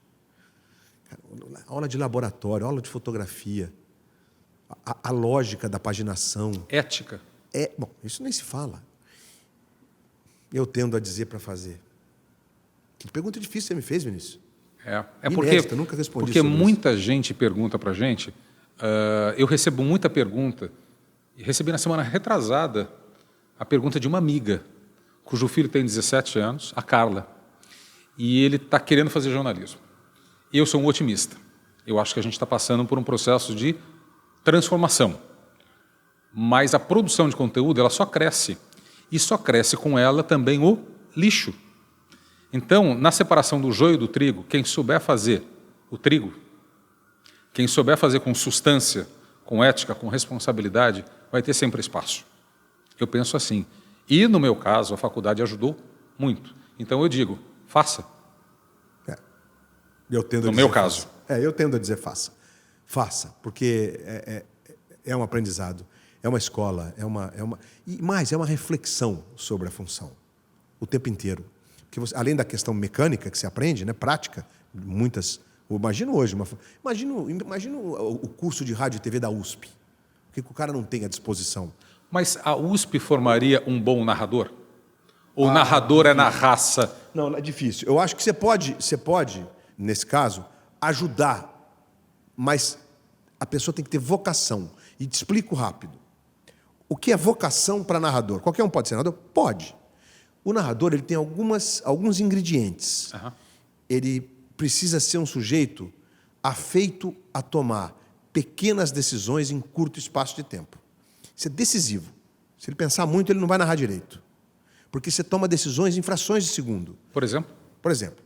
Aula de laboratório, aula de fotografia, a lógica da paginação. Ética. Bom, isso nem se fala. Eu tendo a dizer para fazer. Que pergunta difícil você me fez, Vinícius. Porque, eu nunca respondi porque sobre muita isso. gente pergunta para a gente, eu recebo muita pergunta, e recebi na semana retrasada a pergunta de uma amiga, cujo filho tem 17 anos, a Carla, e ele está querendo fazer jornalismo. Eu sou um otimista. Eu acho que a gente está passando por um processo de transformação. Mas a produção de conteúdo, ela só cresce. E só cresce com ela também o lixo. Então, na separação do joio do trigo, quem souber fazer o trigo, quem souber fazer com substância, com ética, com responsabilidade, vai ter sempre espaço. Eu penso assim. E, no meu caso, a faculdade ajudou muito. Então, eu digo, faça. No meu caso. Eu tendo a dizer faça. Faça, porque é um aprendizado, é uma escola, e mais, é uma reflexão sobre a função, o tempo inteiro. Porque você, além da questão mecânica que você aprende, né, prática, muitas... Imagino hoje, imagino o curso de rádio e TV da USP. O que o cara não tem à disposição? Mas a USP formaria um bom narrador? Ou o narrador é na raça? Não, é difícil. Eu acho que você pode, nesse caso, ajudar, mas a pessoa tem que ter vocação. E te explico rápido. O que é vocação para narrador? Qualquer um pode ser narrador? Pode. O narrador ele tem alguns ingredientes. Uhum. Ele precisa ser um sujeito afeito a tomar pequenas decisões em curto espaço de tempo. Isso é decisivo. Se ele pensar muito, ele não vai narrar direito. Porque você toma decisões em frações de segundo. Por exemplo? Por exemplo,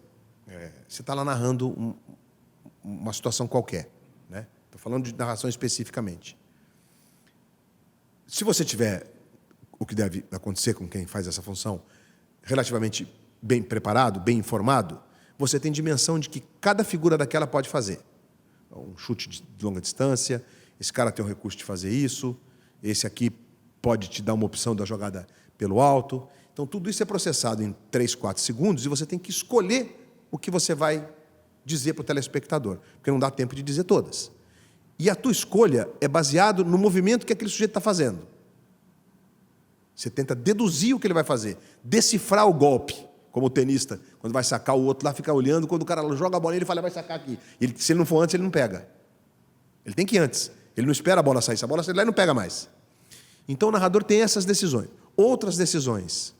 você está lá narrando uma situação qualquer. Né? Estou falando de narração especificamente. Se você tiver o que deve acontecer com quem faz essa função relativamente bem preparado, bem informado, você tem dimensão de que cada figura daquela pode fazer. Um chute de longa distância, esse cara tem o recurso de fazer isso, esse aqui pode te dar uma opção da jogada pelo alto. Então, tudo isso é processado em 3, 4 segundos e você tem que escolher o que você vai dizer para o telespectador, porque não dá tempo de dizer todas. E a tua escolha é baseado no movimento que aquele sujeito está fazendo. Você tenta deduzir o que ele vai fazer, decifrar o golpe, como o tenista, quando vai sacar, o outro lá fica olhando, quando o cara joga a bola, ele fala, vai sacar aqui. Se ele não for antes, ele não pega. Ele tem que ir antes. Ele não espera a bola sair. Se a bola sair lá, ele não pega mais. Então, o narrador tem essas decisões. Outras decisões.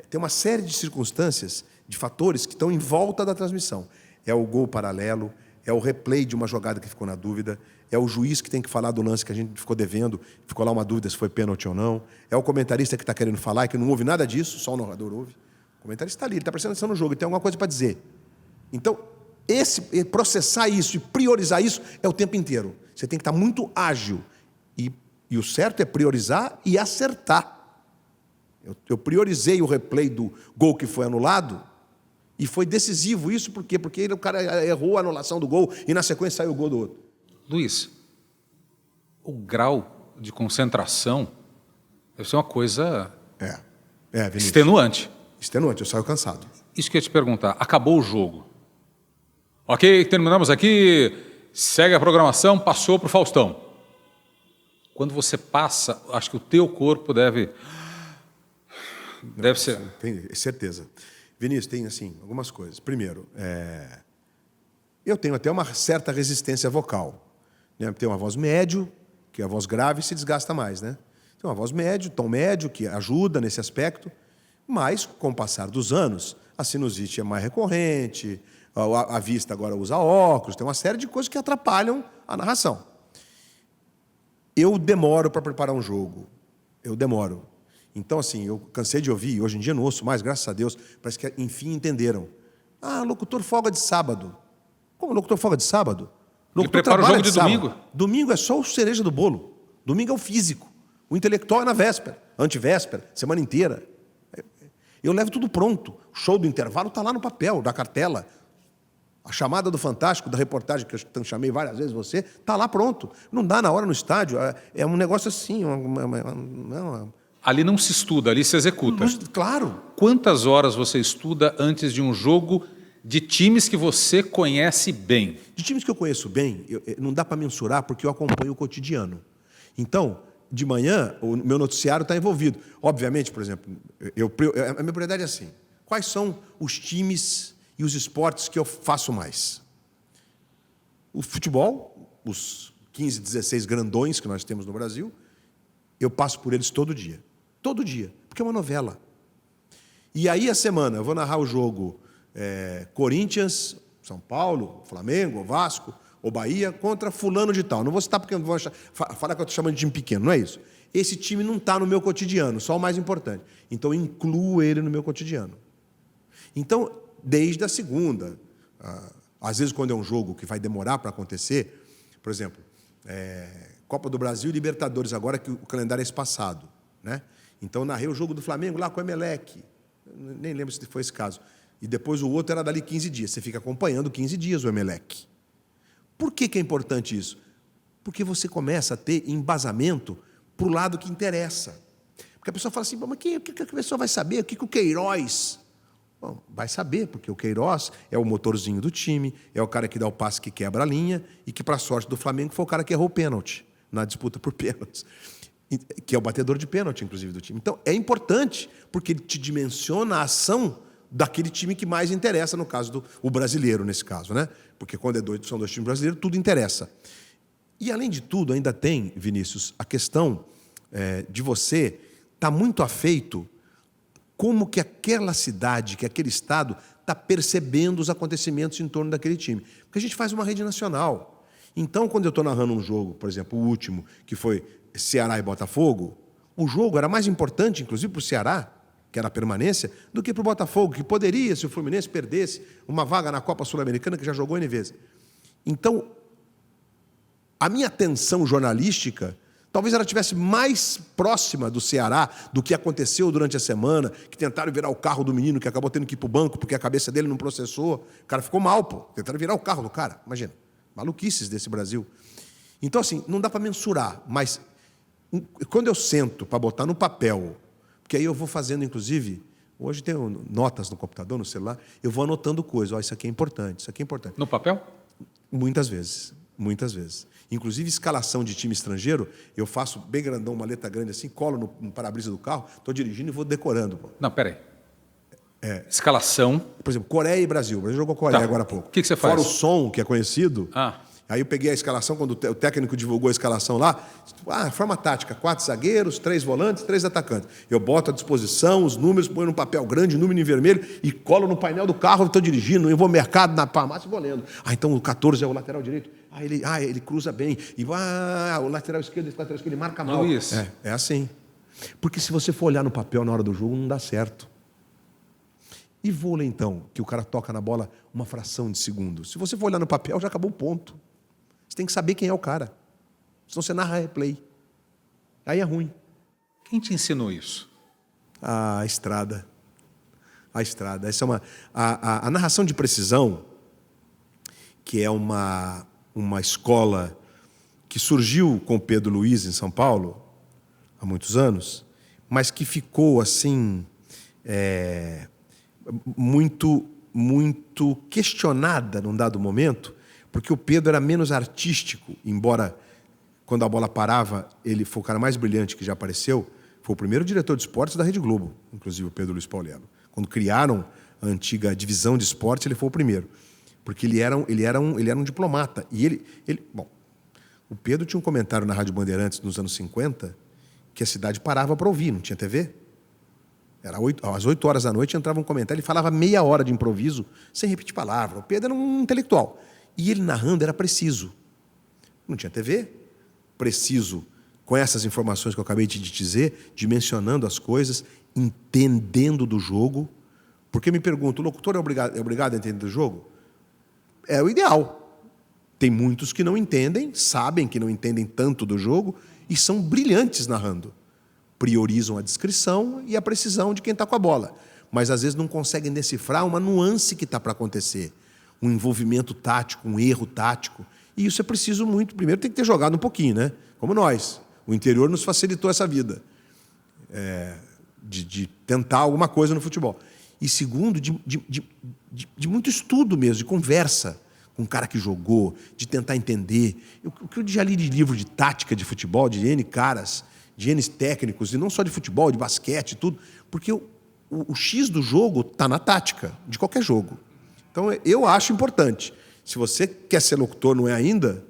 Tem uma série de circunstâncias, de fatores que estão em volta da transmissão. É o gol paralelo, é o replay de uma jogada que ficou na dúvida, é o juiz que tem que falar do lance que a gente ficou devendo, ficou lá uma dúvida se foi pênalti ou não, é o comentarista que está querendo falar e que não ouve nada disso, só o narrador ouve. O comentarista está ali, ele está prestando atenção no jogo, ele tem alguma coisa para dizer. Então, processar isso e priorizar isso é o tempo inteiro. Você tem que estar muito ágil. E o certo é priorizar e acertar. Eu priorizei o replay do gol que foi anulado e foi decisivo isso, por quê? Porque o cara errou a anulação do gol e na sequência saiu o gol do outro. Luiz, o grau de concentração deve ser uma coisa Vinícius. extenuante. Extenuante, eu saio cansado. Isso que eu ia te perguntar, acabou o jogo. Ok, terminamos aqui, segue a programação, passou para o Faustão. Quando você passa, acho que o teu corpo deve ser... Tem certeza. Vinícius, tem assim, algumas coisas. Primeiro, eu tenho até uma certa resistência vocal. Né? Tem uma voz médio, que a voz grave se desgasta mais. Né? Tem uma voz médio, tom médio, que ajuda nesse aspecto. Mas, com o passar dos anos, a sinusite é mais recorrente, a vista agora usa óculos, tem uma série de coisas que atrapalham a narração. Eu demoro para preparar um jogo. Eu demoro. Então, assim, eu cansei de ouvir, hoje em dia não ouço mais, graças a Deus, parece que, enfim, entenderam. Locutor folga de sábado. Como locutor folga de sábado? Ele prepara o jogo de domingo? Domingo é só o cereja do bolo. Domingo é o físico. O intelectual é na véspera, antivéspera, semana inteira. Eu levo tudo pronto. O show do intervalo está lá no papel, da cartela. A chamada do Fantástico, da reportagem que eu chamei várias vezes você, está lá pronto. Não dá na hora no estádio. É um negócio assim. Ali não se estuda, ali se executa. Claro. Quantas horas você estuda antes de um jogo de times que você conhece bem? De times que eu conheço bem, não dá para mensurar porque eu acompanho o cotidiano. Então, de manhã, o meu noticiário está envolvido. Obviamente, por exemplo, a minha prioridade é assim. Quais são os times e os esportes que eu faço mais? O futebol, os 15, 16 grandões que nós temos no Brasil, eu passo por eles todo dia. Todo dia, porque é uma novela. E aí, a semana, eu vou narrar o jogo Corinthians, São Paulo, Flamengo, Vasco, ou Bahia, contra fulano de tal. Não vou citar porque eu não vou falar que eu estou chamando de time pequeno, não é isso. Esse time não está no meu cotidiano, só o mais importante. Então, eu incluo ele no meu cotidiano. Então, desde a segunda, às vezes quando é um jogo que vai demorar para acontecer, por exemplo, Copa do Brasil e Libertadores, agora que o calendário é espaçado. Né? Então, eu narrei o jogo do Flamengo lá com o Emelec. Nem lembro se foi esse caso. E depois o outro era dali 15 dias. Você fica acompanhando 15 dias o Emelec. Por que é importante isso? Porque você começa a ter embasamento para o lado que interessa. Porque a pessoa fala assim, mas o que a pessoa vai saber? O que o Queiroz... Bom, vai saber, porque o Queiroz é o motorzinho do time, é o cara que dá o passe que quebra a linha e que, para a sorte do Flamengo, foi o cara que errou o pênalti na disputa por pênaltis. que é o batedor de pênalti, inclusive, do time. Então, é importante, porque ele te dimensiona a ação daquele time que mais interessa, no caso do brasileiro, nesse caso, né? Porque quando são dois times brasileiros, tudo interessa. E, além de tudo, ainda tem, Vinícius, a questão de você estar muito afeito como que aquela cidade, que aquele estado está percebendo os acontecimentos em torno daquele time. Porque a gente faz uma rede nacional. Então, quando eu estou narrando um jogo, por exemplo, o último, que foi Ceará e Botafogo, o jogo era mais importante, inclusive, para o Ceará, que era a permanência, do que para o Botafogo, que poderia, se o Fluminense perdesse, uma vaga na Copa Sul-Americana, que já jogou N vezes. Então, a minha atenção jornalística, talvez ela estivesse mais próxima do Ceará do que aconteceu durante a semana, que tentaram virar o carro do menino, que acabou tendo que ir para o banco porque a cabeça dele não processou. O cara ficou mal, pô. Tentaram virar o carro do cara. Imagina. Maluquices desse Brasil. Então, assim, não dá para mensurar, mas quando eu sento para botar no papel, porque aí eu vou fazendo, inclusive, hoje tem notas no computador, no celular, eu vou anotando coisas. Isso aqui é importante, isso aqui é importante. No papel? Muitas vezes. Muitas vezes. Inclusive, escalação de time estrangeiro, eu faço bem grandão, uma letra grande assim, colo no para-brisa do carro, estou dirigindo e vou decorando. Pô. Não, peraí. Escalação. Por exemplo, Coreia e Brasil. O Brasil jogou Coreia agora há pouco. O que você faz? Fora o som, que é conhecido. Ah. Aí eu peguei a escalação, quando o técnico divulgou a escalação lá, forma tática, 4 zagueiros, 3 volantes, 3 atacantes. Eu boto à disposição os números, ponho num papel grande, número em vermelho, e colo no painel do carro, estou dirigindo, eu vou ao mercado, na farmácia e vou lendo. Então o 14 é o lateral direito. Ele cruza bem. E o lateral esquerdo, ele marca mal. Luiz. É assim. Porque se você for olhar no papel na hora do jogo, não dá certo. E vôlei, então, que o cara toca na bola uma fração de segundo. Se você for olhar no papel, já acabou o ponto. Você tem que saber quem é o cara. Senão você narra replay. Aí é ruim. Quem te ensinou isso? A estrada. A estrada. Essa é a narração de precisão, que é uma escola que surgiu com Pedro Luiz em São Paulo, há muitos anos, mas que ficou assim muito questionada num dado momento, porque o Pedro era menos artístico, embora quando a bola parava, ele foi o cara mais brilhante que já apareceu, foi o primeiro diretor de esportes da Rede Globo, inclusive o Pedro Luiz Paulelo. Quando criaram a antiga divisão de esportes, ele foi o primeiro, porque ele era um diplomata. E bom, o Pedro tinha um comentário na Rádio Bandeirantes nos anos 50 que a cidade parava para ouvir, não tinha TV. Era às 8 horas da noite entrava um comentário, ele falava meia hora de improviso, sem repetir palavra. O Pedro era um intelectual. E ele narrando era preciso. Não tinha TV, preciso, com essas informações que eu acabei de te dizer, dimensionando as coisas, entendendo do jogo. Porque me pergunto, o locutor é obrigado a entender do jogo? É o ideal. Tem muitos que não entendem, sabem que não entendem tanto do jogo e são brilhantes narrando. Priorizam a descrição e a precisão de quem está com a bola. Mas, às vezes, não conseguem decifrar uma nuance que está para acontecer. Um envolvimento tático, um erro tático. E isso é preciso muito. Primeiro, tem que ter jogado um pouquinho, né? Como nós. O interior nos facilitou essa vida. De tentar alguma coisa no futebol. E segundo, de muito estudo mesmo, de conversa com um cara que jogou, de tentar entender. O que eu já li de livro de tática de futebol, de N caras, de N técnicos, e não só de futebol, de basquete, tudo, porque o X do jogo está na tática, de qualquer jogo. Então, eu acho importante. Se você quer ser locutor, não é ainda,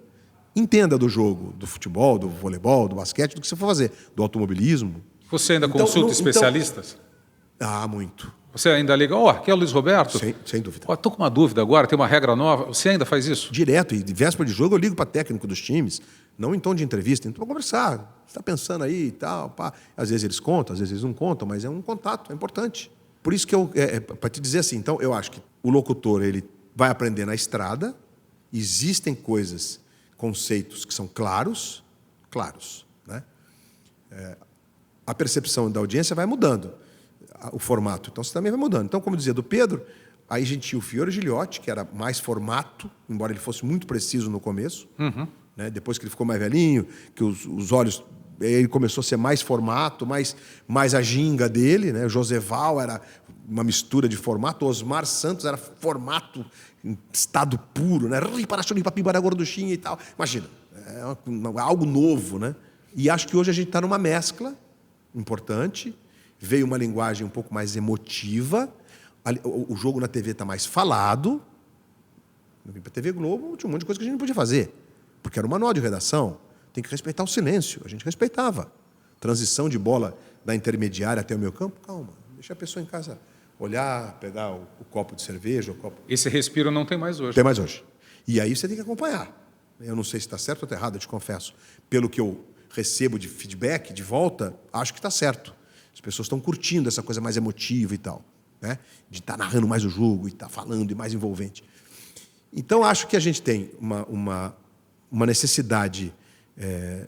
entenda do jogo, do futebol, do voleibol, do basquete, do que você for fazer, do automobilismo. Você ainda consulta especialistas? Muito. Você ainda liga, aqui é o Luiz Roberto? Sem dúvida. Estou com uma dúvida agora, tem uma regra nova. Você ainda faz isso? Direto, e de véspera de jogo eu ligo para técnico dos times, não em tom de entrevista, então para conversar. Você está pensando aí e tal, pá. Às vezes eles contam, às vezes eles não contam, mas é um contato, é importante. Por isso que para te dizer assim, então eu acho que o locutor ele vai aprender na estrada, existem coisas, conceitos que são claros, né? A percepção da audiência vai mudando, o formato, então você também vai mudando. Então, como dizia do Pedro, aí a gente tinha o Fiore Giliotti, que era mais formato, embora ele fosse muito preciso no começo, né? Depois que ele ficou mais velhinho, que os olhos... Ele começou a ser mais formato, mais a ginga dele, né? O Joseval era uma mistura de formato, o Osmar Santos era formato em estado puro, né? E tal. Imagina, é algo novo, né? E acho que hoje a gente está numa mescla importante, veio uma linguagem um pouco mais emotiva, o jogo na TV está mais falado. Eu vim para a TV Globo, tinha um monte de coisa que a gente não podia fazer, porque era um manual de redação, tem que respeitar o silêncio, a gente respeitava. Transição de bola da intermediária até o meio campo, calma, deixa a pessoa em casa olhar, pegar o copo de cerveja, o copo... Esse respiro não tem mais hoje. Tem mais hoje. E aí você tem que acompanhar. Eu não sei se está certo ou está errado, eu te confesso. Pelo que eu recebo de feedback, de volta, acho que está certo. As pessoas estão curtindo essa coisa mais emotiva e tal, né? De estar narrando mais o jogo e estar falando e mais envolvente. Então, acho que a gente tem uma necessidade,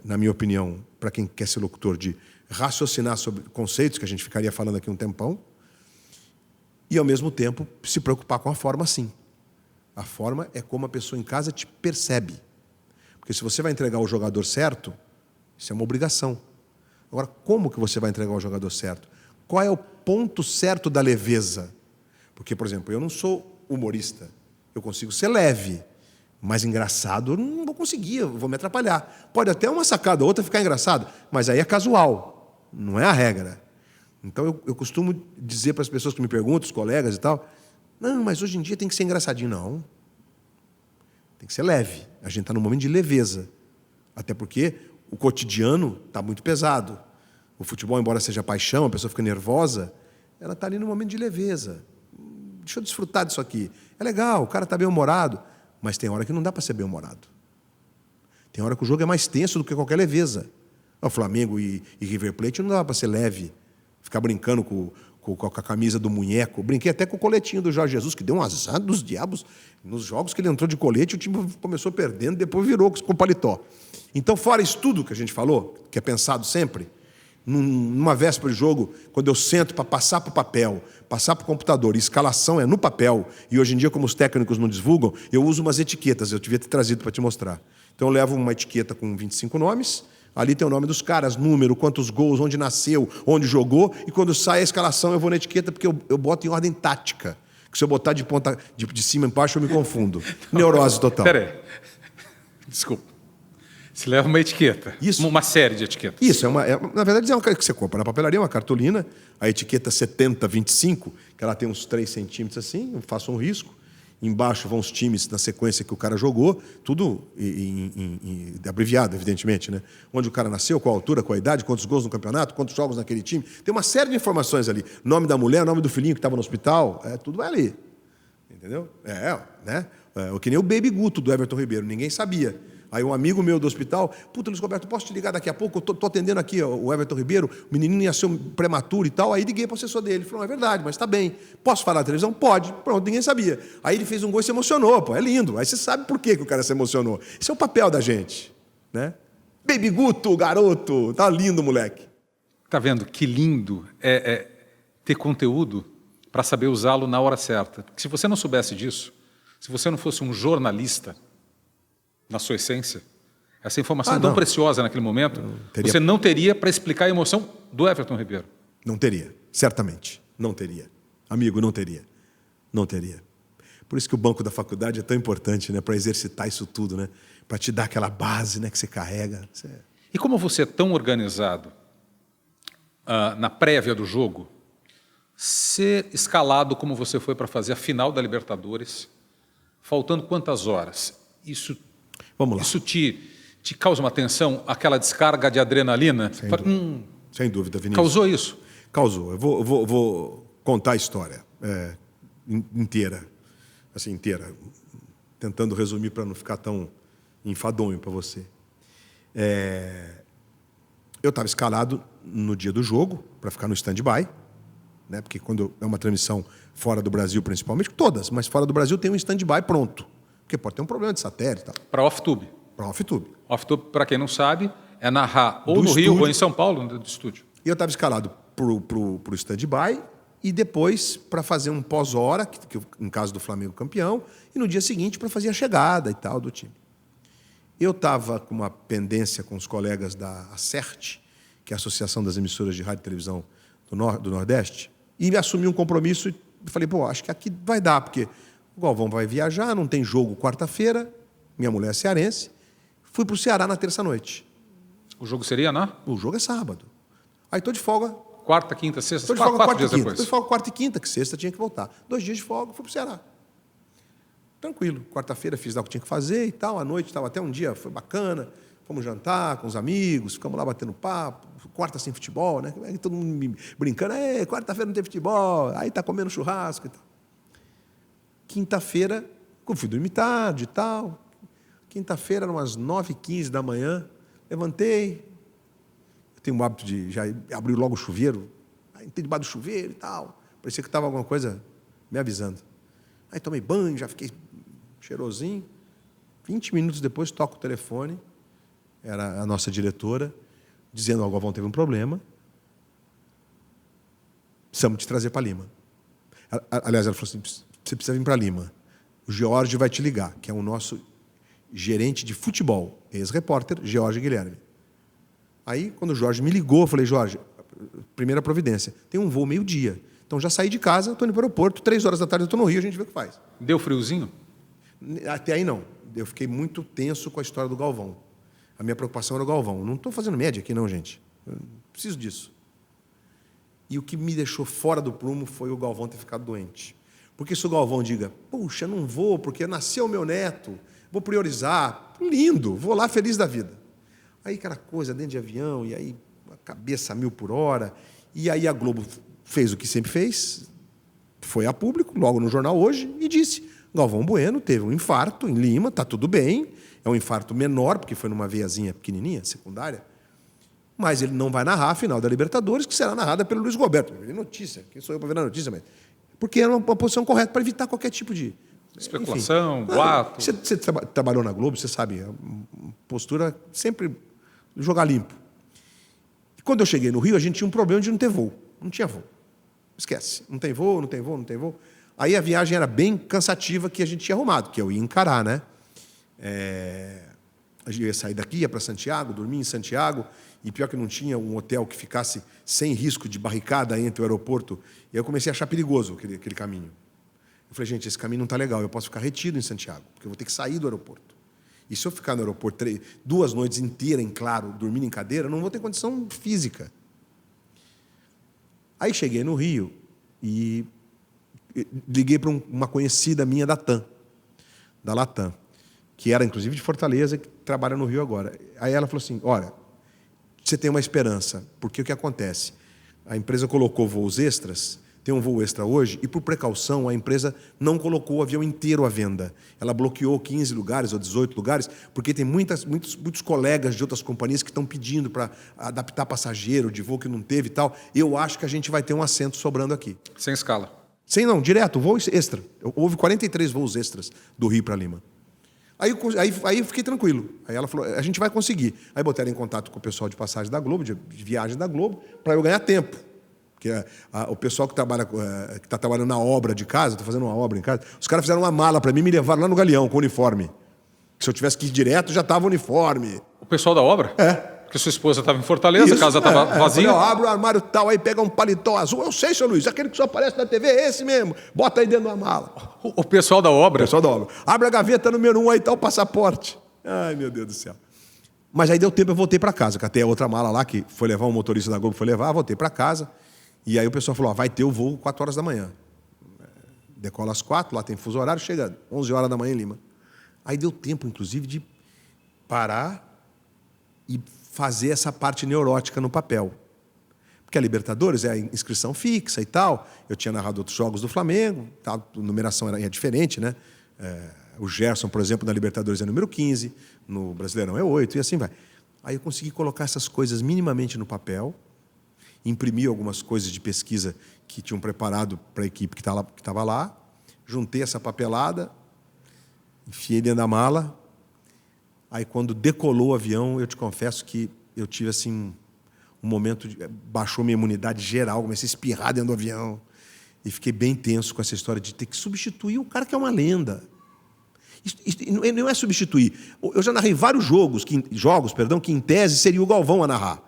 na minha opinião, para quem quer ser locutor, de raciocinar sobre conceitos, que a gente ficaria falando aqui um tempão, e, ao mesmo tempo, se preocupar com a forma, sim. A forma é como a pessoa em casa te percebe. Porque se você vai entregar o jogador certo, isso é uma obrigação. Agora, como que você vai entregar o jogador certo? Qual é o ponto certo da leveza? Porque, por exemplo, eu não sou humorista. Eu consigo ser leve, mas engraçado eu não vou conseguir, eu vou me atrapalhar. Pode até uma sacada ou outra ficar engraçado, mas aí é casual, não é a regra. Então eu costumo dizer para as pessoas que me perguntam, os colegas e tal, não, mas hoje em dia tem que ser engraçadinho. Não. Tem que ser leve. A gente está num momento de leveza. Até porque o cotidiano está muito pesado. O futebol, embora seja paixão, a pessoa fica nervosa, ela está ali num momento de leveza. Deixa eu desfrutar disso aqui. É legal, o cara está bem-humorado, mas tem hora que não dá para ser bem-humorado. Tem hora que o jogo é mais tenso do que qualquer leveza. O Flamengo e River Plate não dava para ser leve. Ficar brincando com a camisa do munheco. Brinquei até com o coletinho do Jorge Jesus, que deu um azar dos diabos. Nos jogos que ele entrou de colete, o time começou perdendo, depois virou com paletó. Então, fora isso tudo que a gente falou, que é pensado sempre, numa véspera de jogo, quando eu sento para passar para o papel, passar para o computador, e escalação é no papel, e hoje em dia, como os técnicos não divulgam, eu uso umas etiquetas, eu devia ter trazido para te mostrar. Então, eu levo uma etiqueta com 25 nomes, ali tem o nome dos caras, número, quantos gols, onde nasceu, onde jogou, e quando sai a escalação eu vou na etiqueta porque eu boto em ordem tática. Que se eu botar de ponta de cima embaixo eu me confundo. Neurose total. Peraí. Desculpa. Você leva uma etiqueta. Isso. Uma série de etiquetas. Isso, na verdade é uma que você compra na papelaria, uma cartolina, a etiqueta 7025, que ela tem uns 3 centímetros assim, eu faço um risco. Embaixo vão os times na sequência que o cara jogou, tudo abreviado, evidentemente, né? Onde o cara nasceu, qual a altura, qual a idade, quantos gols no campeonato, quantos jogos naquele time. Tem uma série de informações ali. Nome da mulher, nome do filhinho que estava no hospital, tudo vai ali. Entendeu? Né? Que nem o Baby Guto do Everton Ribeiro, ninguém sabia. Aí um amigo meu do hospital, puta, Luiz Roberto, posso te ligar daqui a pouco? Eu tô atendendo aqui o Everton Ribeiro, o menininho ia ser um prematuro e tal. Aí liguei para o assessor dele, ele falou, é verdade, mas está bem. Posso falar na televisão? Pode. Pronto, ninguém sabia. Aí ele fez um gol e se emocionou, pô, é lindo. Aí você sabe por que o cara se emocionou. Esse é o papel da gente, né? Baby Guto, garoto, tá lindo, moleque. Tá vendo que lindo é ter conteúdo para saber usá-lo na hora certa. Porque se você não soubesse disso, se você não fosse um jornalista, na sua essência, essa informação tão preciosa naquele momento, você não teria para explicar a emoção do Everton Ribeiro. Não teria, certamente. Não teria. Amigo, não teria. Não teria. Por isso que o banco da faculdade é tão importante, né? Para exercitar isso tudo, né? Para te dar aquela base, né, que você carrega. E como você é tão organizado na prévia do jogo, ser escalado como você foi para fazer a final da Libertadores, faltando quantas horas? Vamos lá. Isso te causa uma tensão, aquela descarga de adrenalina? Sem dúvida, Vinícius. Causou isso? Causou. Eu vou contar a história inteira. Assim, inteira. Tentando resumir para não ficar tão enfadonho para você. Eu estava escalado no dia do jogo, para ficar no stand-by, né? Porque quando é uma transmissão fora do Brasil, principalmente, todas, mas fora do Brasil tem um stand-by pronto. Porque pode ter um problema de satélite e tal. Para off-tube. Para off-tube. Off-tube, para quem não sabe, é narrar ou no Rio ou em São Paulo, do estúdio. E eu estava escalado pro stand-by e depois para fazer um pós-hora, que em caso do Flamengo campeão, e no dia seguinte para fazer a chegada e tal do time. Eu estava com uma pendência com os colegas da ACERT, que é a Associação das Emissoras de Rádio e Televisão do Nordeste, e me assumi um compromisso e falei, acho que aqui vai dar, porque o Galvão vai viajar, não tem jogo quarta-feira, minha mulher é cearense. Fui para o Ceará na terça-noite. O jogo seria, né? O jogo é sábado. Aí tô de folga. Quarta, quinta, sexta? Tô de folga Quatro quarta e dias quinta. depois. Tô de folga quarta e quinta, que sexta tinha que voltar. 2 dias de folga, fui pro Ceará. Tranquilo. Quarta-feira fiz lá o que tinha que fazer e tal. À noite estava até um dia, foi bacana. Fomos jantar com os amigos, ficamos lá batendo papo. Quarta sem futebol, né? Aí todo mundo brincando, quarta-feira não tem futebol. Aí tá comendo churrasco e tal. Quinta-feira, eu fui dormir tarde e tal. Quinta-feira, umas 9h15 da manhã, levantei. Eu tenho o hábito de já abrir logo o chuveiro. Aí entrei debaixo do chuveiro e tal. Parecia que estava alguma coisa me avisando. Aí tomei banho, já fiquei cheirosinho. 20 minutos depois, toco o telefone. Era a nossa diretora, dizendo que o Galvão teve um problema. Precisamos te trazer para Lima. Aliás, ela falou assim, você precisa vir para Lima. O George vai te ligar, que é o nosso gerente de futebol, ex-repórter, George Guilherme. Aí, quando o Jorge me ligou, eu falei, Jorge, primeira providência, tem um voo meio-dia. Então, já saí de casa, estou indo para o aeroporto, 3 horas da tarde eu estou no Rio, a gente vê o que faz. Deu friozinho? Até aí não. Eu fiquei muito tenso com a história do Galvão. A minha preocupação era o Galvão. Não estou fazendo média aqui não, gente. Eu não preciso disso. E o que me deixou fora do prumo foi o Galvão ter ficado doente. Porque se o Galvão diga, puxa, não vou, porque nasceu meu neto, vou priorizar, lindo, vou lá feliz da vida. Aí aquela coisa dentro de avião, e aí a cabeça a 1000 por hora, e aí a Globo fez o que sempre fez, foi a público, logo no jornal hoje, e disse, Galvão Bueno teve um infarto em Lima, está tudo bem, é um infarto menor, porque foi numa veiazinha pequenininha, secundária, mas ele não vai narrar a final da Libertadores, que será narrada pelo Luiz Roberto. Notícia, quem sou eu para ver a notícia, mas... Porque era uma posição correta para evitar qualquer tipo de... Especulação, boato. Você trabalhou na Globo, você sabe, a postura sempre jogar limpo. E quando eu cheguei no Rio, a gente tinha um problema de não ter voo. Não tinha voo. Esquece. Não tem voo, não tem voo, não tem voo. Aí a viagem era bem cansativa, que a gente tinha arrumado, que eu ia encarar, né? A gente ia sair daqui, ia para Santiago, dormir em Santiago, e pior que não tinha um hotel que ficasse sem risco de barricada entre o aeroporto. E eu comecei a achar perigoso aquele caminho. Eu falei, gente, esse caminho não está legal, eu posso ficar retido em Santiago, porque eu vou ter que sair do aeroporto. E se eu ficar no aeroporto 2 noites inteiras, em claro, dormindo em cadeira, eu não vou ter condição física. Aí cheguei no Rio e liguei para uma conhecida minha da Latam, que era, inclusive, de Fortaleza, que trabalha no Rio agora. Aí ela falou assim, olha, você tem uma esperança, porque o que acontece? A empresa colocou voos extras, tem um voo extra hoje, e por precaução a empresa não colocou o avião inteiro à venda. Ela bloqueou 15 lugares ou 18 lugares, porque tem muitos colegas de outras companhias que estão pedindo para adaptar passageiro de voo que não teve e tal. Eu acho que a gente vai ter um assento sobrando aqui. Sem escala? Sem não, direto, voo extra. Houve 43 voos extras do Rio para Lima. Aí eu fiquei tranquilo. Aí ela falou, a gente vai conseguir. Aí botaram em contato com o pessoal de passagem da Globo, de viagem da Globo, para eu ganhar tempo. Porque o pessoal que está trabalhando na obra de casa, estou fazendo uma obra em casa, os caras fizeram uma mala para mim e me levaram lá no Galeão com o uniforme. Se eu tivesse que ir direto, já estava o uniforme. O pessoal da obra? É. Porque sua esposa estava em Fortaleza, a casa estava vazia. Eu abro o armário tal, aí pega um paletó azul. Eu sei, seu Luiz, aquele que só aparece na TV é esse mesmo. Bota aí dentro da mala. O pessoal da obra? O pessoal da obra. Abre a gaveta número 1 aí, tá o passaporte. Ai, meu Deus do céu. Mas aí deu tempo, eu voltei para casa. Catei a outra mala lá, que foi levar, um motorista da Globo foi levar, voltei para casa. E aí o pessoal falou, vai ter o voo 4 horas da manhã. Decola às 4, lá tem fuso horário, chega 11 horas da manhã em Lima. Aí deu tempo, inclusive, de parar e fazer essa parte neurótica no papel. Porque a Libertadores é a inscrição fixa e tal. Eu tinha narrado outros jogos do Flamengo, a numeração era diferente, né? O Gerson, por exemplo, na Libertadores é número 15, no Brasileirão é 8, e assim vai. Aí eu consegui colocar essas coisas minimamente no papel, imprimi algumas coisas de pesquisa que tinham preparado para a equipe que estava lá, juntei essa papelada, enfiei dentro da mala. Aí, quando decolou o avião, eu te confesso que eu tive assim um momento, baixou minha imunidade geral, comecei a espirrar dentro do avião e fiquei bem tenso com essa história de ter que substituir o cara que é uma lenda. Não é substituir. Eu já narrei vários jogos que em tese seria o Galvão a narrar.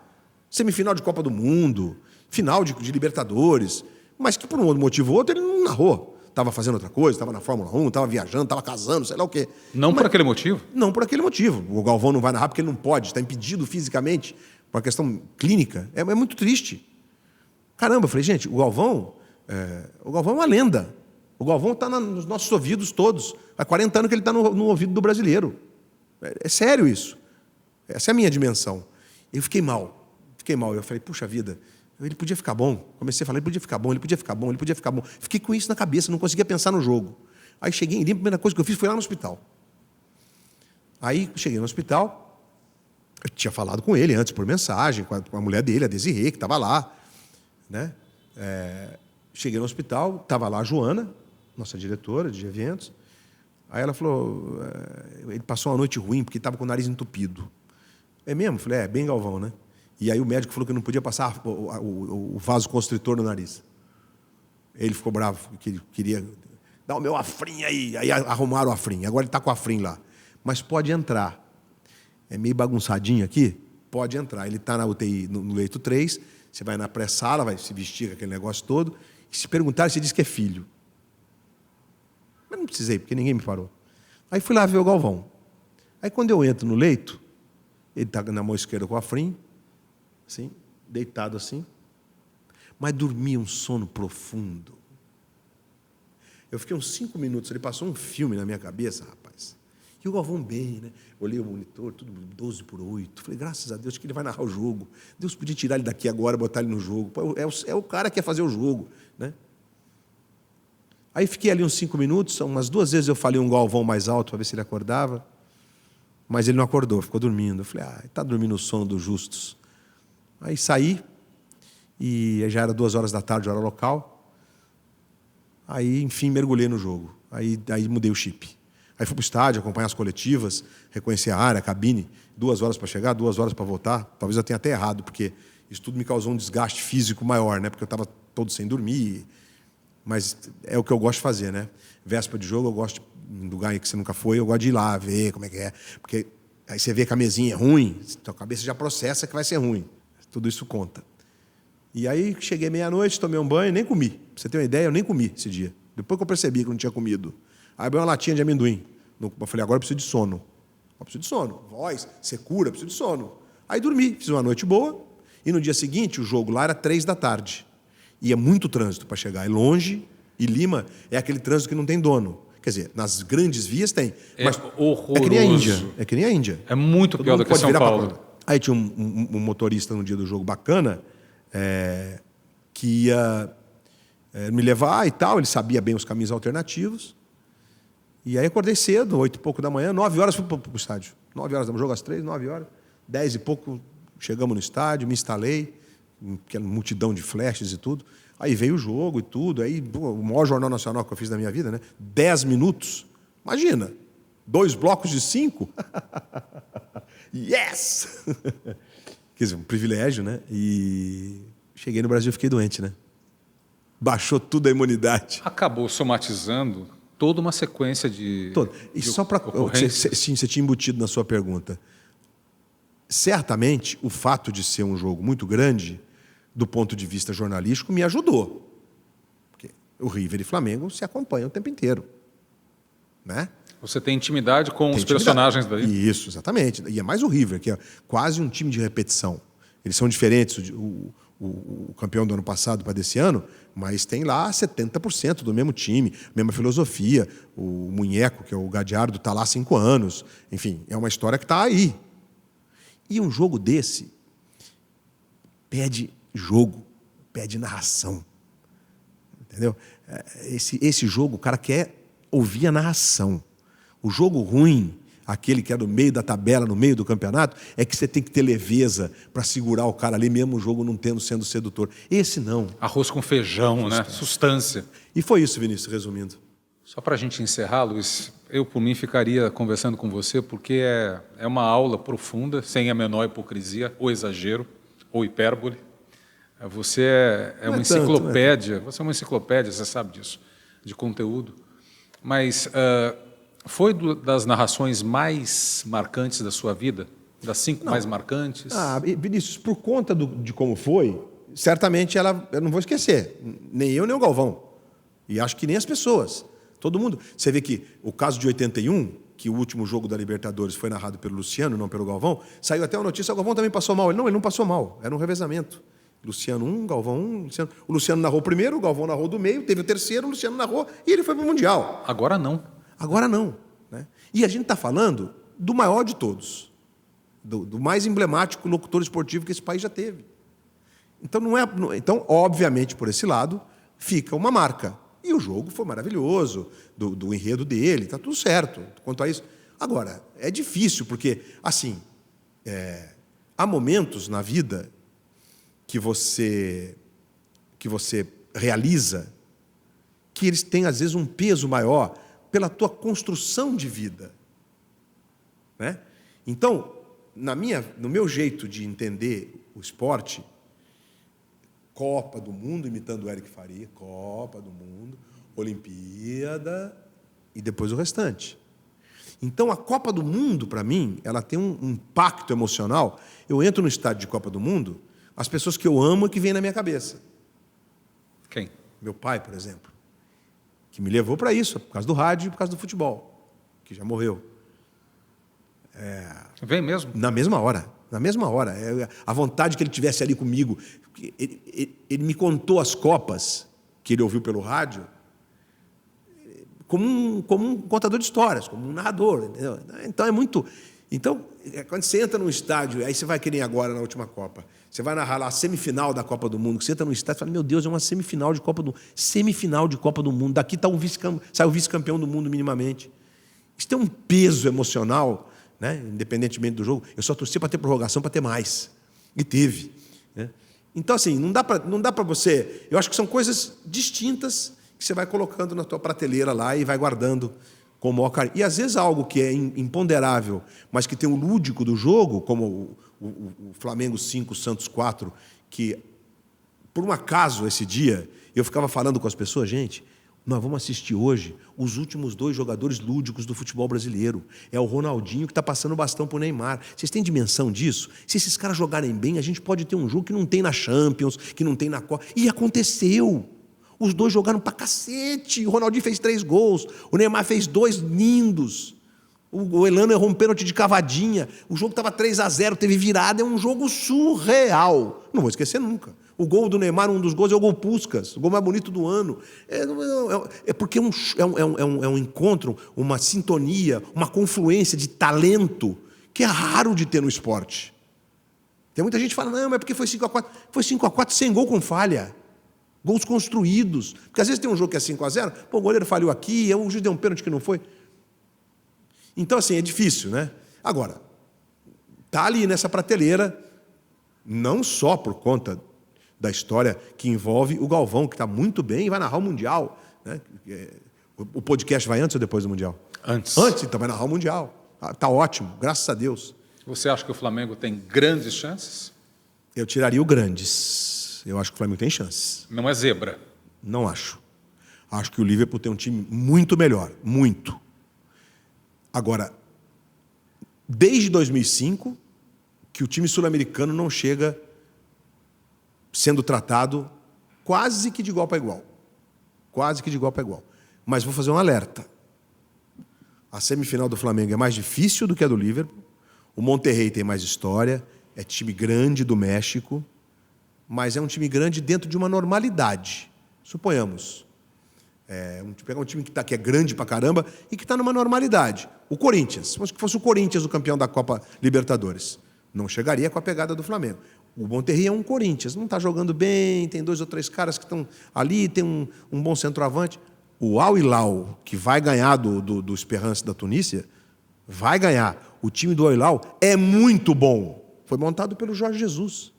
Semifinal de Copa do Mundo, final de Libertadores, mas que por um motivo ou outro ele não narrou. estava fazendo outra coisa, estava na Fórmula 1, estava viajando, estava casando, sei lá o quê. Não por aquele motivo? Não por aquele motivo. O Galvão não vai narrar porque ele não pode, está impedido fisicamente, por uma questão clínica. É muito triste. Caramba, eu falei, gente, o Galvão é uma lenda. O Galvão está nos nossos ouvidos todos. Há 40 anos que ele está no ouvido do brasileiro. É sério isso. Essa é a minha dimensão. Eu fiquei mal. Eu falei, puxa vida, ele podia ficar bom. Comecei a falar, ele podia ficar bom. Fiquei com isso na cabeça, não conseguia pensar no jogo. Aí cheguei, a primeira coisa que eu fiz foi lá no hospital. Aí cheguei no hospital, eu tinha falado com ele antes por mensagem, com a mulher dele, a Desirê, que estava lá. Né? Cheguei no hospital, estava lá a Joana, nossa diretora de eventos. Aí ela falou, ele passou uma noite ruim porque estava com o nariz entupido. É mesmo? Eu falei, bem Galvão, né? E aí o médico falou que não podia passar o vaso constritor no nariz. Ele ficou bravo, que ele queria dar o meu Afrin aí. Aí arrumaram o Afrin, agora ele está com o Afrin lá. Mas pode entrar. É meio bagunçadinho aqui? Pode entrar. Ele está na UTI, no leito 3, você vai na pré-sala, vai se vestir com aquele negócio todo, e se perguntar, você diz que é filho. Mas não precisei, porque ninguém me parou. Aí fui lá ver o Galvão. Aí quando eu entro no leito, ele está na mão esquerda com o Afrin, assim, deitado assim, mas dormia um sono profundo. Eu fiquei uns 5 minutos, ele passou um filme na minha cabeça, rapaz. E o Galvão bem, né? Olhei o monitor, tudo 12/8. Falei, graças a Deus que ele vai narrar o jogo. Deus podia tirar ele daqui agora e botar ele no jogo. Pô, é o cara que quer fazer o jogo, né? Aí fiquei ali uns 5 minutos, umas 2 vezes eu falei um Galvão mais alto para ver se ele acordava, mas ele não acordou, ficou dormindo. Eu falei, está dormindo o sono dos justos. Aí saí, e já era 2 horas da tarde, hora local. Aí, enfim, mergulhei no jogo. Aí mudei o chip. Aí fui para o estádio, acompanhar as coletivas, reconhecer a área, a cabine. 2 horas para chegar, 2 horas para voltar. Talvez eu tenha até errado, porque isso tudo me causou um desgaste físico maior, né? Porque eu estava todo sem dormir. Mas é o que eu gosto de fazer, né? Véspera de jogo, eu gosto de um lugar que você nunca foi, eu gosto de ir lá, ver como é que é. Porque aí você vê que a mesinha é ruim, sua cabeça já processa que vai ser ruim. Tudo isso conta. E aí cheguei meia-noite, tomei um banho, nem comi. Pra você ter uma ideia, eu nem comi esse dia. Depois que eu percebi que eu não tinha comido. Aí abri uma latinha de amendoim. Eu falei, agora eu preciso de sono. Eu preciso de sono. Voz, secura, preciso de sono. Aí dormi, fiz uma noite boa. E no dia seguinte, o jogo lá era 3 da tarde. E é muito trânsito para chegar. É longe, e Lima é aquele trânsito que não tem dono. Quer dizer, nas grandes vias tem. Mas horroroso. É que nem a Índia. É que nem a Índia. É muito pior do que São Paulo. Aí tinha um motorista no dia do jogo bacana, que ia me levar e tal. Ele sabia bem os caminhos alternativos. E aí acordei cedo, 8 e pouco da manhã, 9 horas fui para o estádio. 9 horas, jogo às 3, 9 horas. 10 e pouco, chegamos no estádio, me instalei, aquela multidão de flashes e tudo. Aí veio o jogo e tudo. Aí, o maior jornal nacional que eu fiz da minha vida, né? 10 minutos. Imagina, 2 blocos de 5. Yes! Quer dizer, um privilégio, né? E cheguei no Brasil e fiquei doente, né? Baixou tudo a imunidade. Acabou somatizando toda uma sequência de. E só para. Você tinha embutido na sua pergunta. Certamente, o fato de ser um jogo muito grande, do ponto de vista jornalístico, me ajudou. Porque o River e Flamengo se acompanham o tempo inteiro. Né? Você tem intimidade com os personagens daí? Isso, exatamente. E é mais o River, que é quase um time de repetição. Eles são diferentes, o campeão do ano passado para desse ano, mas tem lá 70% do mesmo time, mesma filosofia. O Munheco, que é o Gadiardo, está lá há 5 anos. Enfim, é uma história que está aí. E um jogo desse pede jogo, pede narração. Entendeu? Esse jogo, o cara quer ouvir a narração. O jogo ruim, aquele que é no meio da tabela, no meio do campeonato, é que você tem que ter leveza para segurar o cara ali, mesmo o jogo não sendo sedutor. Esse não. Arroz com feijão, né? Substância. E foi isso, Vinícius, resumindo. Só para a gente encerrar, Luiz, eu, por mim, ficaria conversando com você, porque é uma aula profunda, sem a menor hipocrisia, ou exagero, ou hipérbole. Você é uma enciclopédia, você é uma enciclopédia, você sabe disso, de conteúdo. Mas foi das narrações mais marcantes da sua vida? Das 5 mais marcantes? Vinícius, por conta de como foi, certamente eu não vou esquecer, nem eu nem o Galvão. E acho que nem as pessoas. Todo mundo. Você vê que o caso de 81, que o último jogo da Libertadores foi narrado pelo Luciano, não pelo Galvão, saiu até uma notícia, o Galvão também passou mal. Ele não passou mal, era um revezamento. Luciano 1, Galvão 1, Luciano... O Luciano narrou primeiro, o Galvão narrou do meio, teve o terceiro, o Luciano narrou e ele foi para o Mundial. Agora não. Agora não. Né? E a gente está falando do maior de todos, do mais emblemático locutor esportivo que esse país já teve. Então, então, obviamente, por esse lado, fica uma marca. E o jogo foi maravilhoso, do enredo dele, está tudo certo quanto a isso. Agora, é difícil, porque, assim, há momentos na vida que você realiza que eles têm, às vezes, um peso maior pela tua construção de vida. Né? Então, no meu jeito de entender o esporte, Copa do Mundo, imitando o Eric Faria, Copa do Mundo, Olimpíada e depois o restante. Então, a Copa do Mundo, para mim, ela tem um impacto emocional. Eu entro no estádio de Copa do Mundo, as pessoas que eu amo e que vêm na minha cabeça. Quem? Meu pai, por exemplo, que me levou para isso, por causa do rádio e por causa do futebol, que já morreu. Vem mesmo? Na mesma hora. Na mesma hora. A vontade que ele tivesse ali comigo. Ele me contou as Copas que ele ouviu pelo rádio como um contador de histórias, como um narrador. Entendeu? Então é muito... Então, quando você entra num estádio, aí você vai que nem agora na última Copa, você vai narrar lá a semifinal da Copa do Mundo, você entra num estádio e fala, meu Deus, é uma semifinal de Copa do Mundo. Semifinal de Copa do Mundo. Daqui está sai o vice-campeão do mundo minimamente. Isso tem um peso emocional, né? Independentemente do jogo. Eu só torci para ter prorrogação, para ter mais. E teve. Né? Então, assim, não dá para você... Eu acho que são coisas distintas que você vai colocando na tua prateleira lá e vai guardando com o maior carinho. E, às vezes, algo que é imponderável, mas que tem o lúdico do jogo, como o Flamengo 5, Santos 4, que, por um acaso, esse dia, eu ficava falando com as pessoas, gente, nós vamos assistir hoje os últimos 2 jogadores lúdicos do futebol brasileiro. É o Ronaldinho que está passando o bastão para o Neymar. Vocês têm dimensão disso? Se esses caras jogarem bem, a gente pode ter um jogo que não tem na Champions, que não tem na Copa. E aconteceu. Os 2 jogaram pra cacete. O Ronaldinho fez 3 gols. O Neymar fez 2 lindos. O Elano errou um pênalti de cavadinha. O jogo estava 3-0, teve virada. É um jogo surreal. Não vou esquecer nunca. O gol do Neymar, um dos gols, é o gol Puskás, o gol mais bonito do ano. É porque é um encontro, uma sintonia, uma confluência de talento que é raro de ter no esporte. Tem muita gente que fala, não, mas porque foi 5-4. Foi 5-4 sem gol com falha. Gols construídos. Porque às vezes tem um jogo que é 5-0, pô, o goleiro falhou aqui, o juiz deu um pênalti que não foi. Então, assim, é difícil, né? Agora, está ali nessa prateleira, não só por conta da história que envolve o Galvão, que está muito bem e vai narrar o Mundial. Né? O podcast vai antes ou depois do Mundial? Antes. Antes, então vai narrar o Mundial. Está ótimo, graças a Deus. Você acha que o Flamengo tem grandes chances? Eu tiraria o grandes. Eu acho que o Flamengo tem chances. Não é zebra? Não acho. Acho que o Liverpool tem um time muito melhor. Muito. Agora, desde 2005, que o time sul-americano não chega sendo tratado quase que de igual para igual. Quase que de igual para igual. Mas vou fazer um alerta. A semifinal do Flamengo é mais difícil do que a do Liverpool. O Monterrey tem mais história. É time grande do México. Mas é um time grande dentro de uma normalidade. Suponhamos. Pegar um time que é grande pra caramba e que está numa normalidade. O Corinthians. Supongamos que fosse o Corinthians o campeão da Copa Libertadores. Não chegaria com a pegada do Flamengo. O Monterrey é um Corinthians. Não está jogando bem, tem 2 ou 3 caras que estão ali, tem um bom centroavante. O Al Hilal, que vai ganhar do Esperance da Tunísia, vai ganhar. O time do Al Hilal é muito bom. Foi montado pelo Jorge Jesus.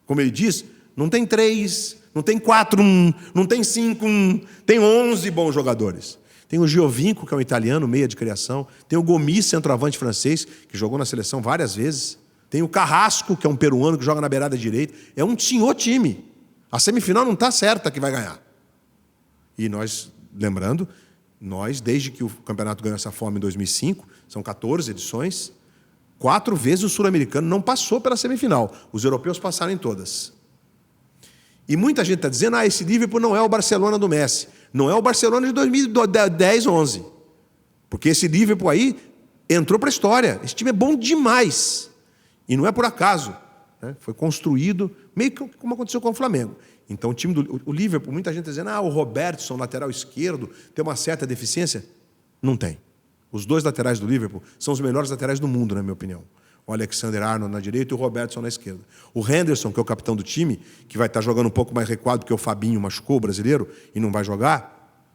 Como ele diz, não tem 3, não tem 4-1, não tem 5-1, tem 11 bons jogadores. Tem o Giovinco, que é um italiano, meia de criação. Tem o Gomis, centroavante francês, que jogou na seleção várias vezes. Tem o Carrasco, que é um peruano que joga na beirada direita. É um senhor time. A semifinal não está certa que vai ganhar. E nós, lembrando, desde que o campeonato ganhou essa forma em 2005, são 14 edições, 4 vezes o sul-americano não passou pela semifinal. Os europeus passaram em todas. E muita gente está dizendo, esse Liverpool não é o Barcelona do Messi. Não é o Barcelona de 2010, 11. Porque esse Liverpool aí entrou para a história. Esse time é bom demais. E não é por acaso. Né? Foi construído meio que como aconteceu com o Flamengo. Então o Liverpool, muita gente está dizendo, o Robertson, lateral esquerdo, tem uma certa deficiência. Não tem. Os dois laterais do Liverpool são os melhores laterais do mundo, na minha opinião. O Alexander-Arnold na direita e o Robertson na esquerda. O Henderson, que é o capitão do time, que vai estar jogando um pouco mais recuado, porque o Fabinho machucou, o brasileiro, e não vai jogar,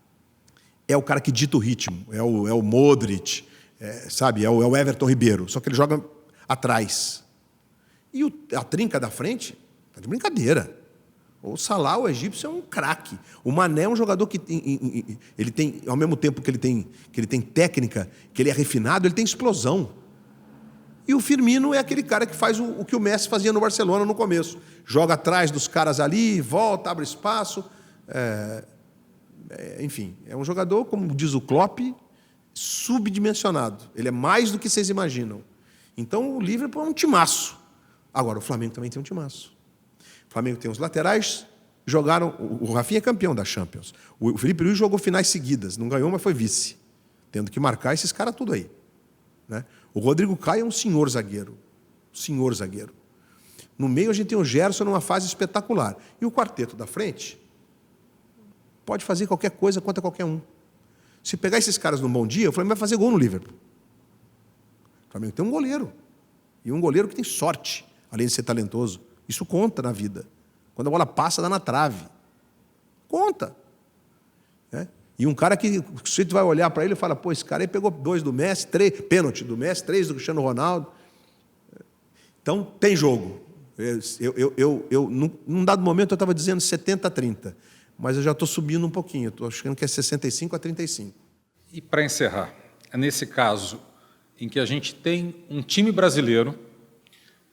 é o cara que dita o ritmo. É o Modric, sabe? É o Everton Ribeiro. Só que ele joga atrás. E a trinca da frente está de brincadeira. O Salah, o egípcio, é um craque. O Mané é um jogador que ele tem, ao mesmo tempo que ele tem técnica, que ele é refinado, ele tem explosão. E o Firmino é aquele cara que faz o que o Messi fazia no Barcelona no começo. Joga atrás dos caras ali, volta, abre espaço. Enfim, é um jogador, como diz o Klopp, subdimensionado. Ele é mais do que vocês imaginam. Então o Liverpool é um timaço. Agora, o Flamengo também tem um timaço. O Flamengo tem os laterais, jogaram... O Rafinha é campeão da Champions. O Felipe Luiz jogou finais seguidas, não ganhou, mas foi vice. Tendo que marcar esses caras tudo aí. Né? O Rodrigo Caio é um senhor zagueiro. Senhor zagueiro. No meio a gente tem o Gerson numa fase espetacular. E o quarteto da frente pode fazer qualquer coisa contra qualquer um. Se pegar esses caras num bom dia, o Flamengo vai fazer gol no Liverpool. O Flamengo tem um goleiro. E um goleiro que tem sorte, além de ser talentoso. Isso conta na vida. Quando a bola passa, dá na trave. Conta. Né? E um cara que você vai olhar para ele e fala, esse cara aí pegou 2 do Messi, 3 pênalti do Messi, 3 do Cristiano Ronaldo. Então, tem jogo. Num dado momento, eu estava dizendo 70-30. Mas eu já estou subindo um pouquinho. Estou achando que é 65-35. E para encerrar, é nesse caso em que a gente tem um time brasileiro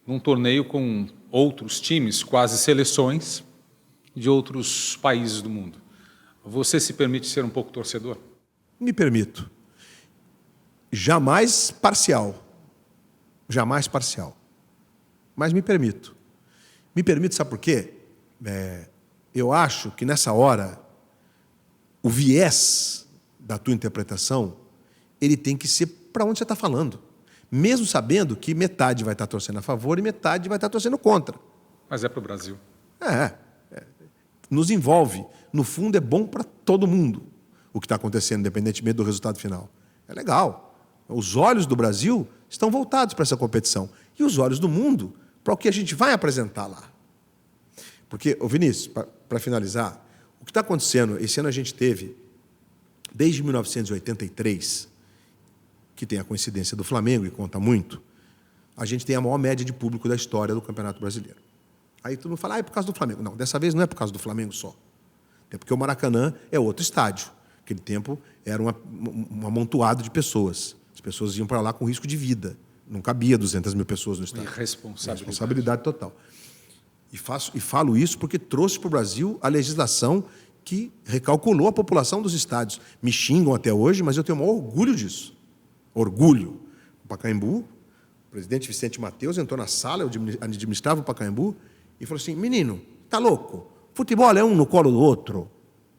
num torneio com outros times, quase seleções, de outros países do mundo. Você se permite ser um pouco torcedor? Me permito. Jamais parcial. Jamais parcial. Mas me permito. Me permito, sabe por quê? Eu acho que nessa hora, o viés da tua interpretação, ele tem que ser para onde você está falando. Mesmo sabendo que metade vai estar torcendo a favor e metade vai estar torcendo contra. Mas é para o Brasil. Nos envolve. No fundo, é bom para todo mundo o que está acontecendo, independentemente do resultado final. É legal. Os olhos do Brasil estão voltados para essa competição. E os olhos do mundo para o que a gente vai apresentar lá. Porque, Vinícius, para finalizar, o que está acontecendo, esse ano a gente teve, desde 1983... que tem a coincidência do Flamengo, e conta muito, a gente tem a maior média de público da história do Campeonato Brasileiro. Aí todo mundo fala, é por causa do Flamengo. Não, dessa vez não é por causa do Flamengo só. É porque o Maracanã é outro estádio. Naquele tempo era um amontoado de pessoas. As pessoas iam para lá com risco de vida. Não cabia 200 mil pessoas no estádio. Responsabilidade total. E falo isso porque trouxe para o Brasil a legislação que recalculou a população dos estádios. Me xingam até hoje, mas eu tenho o maior orgulho disso. Orgulho. O Pacaembu, o presidente Vicente Mateus entrou na sala, eu administrava o Pacaembu, e falou assim, menino, tá louco? Futebol é um no colo do outro.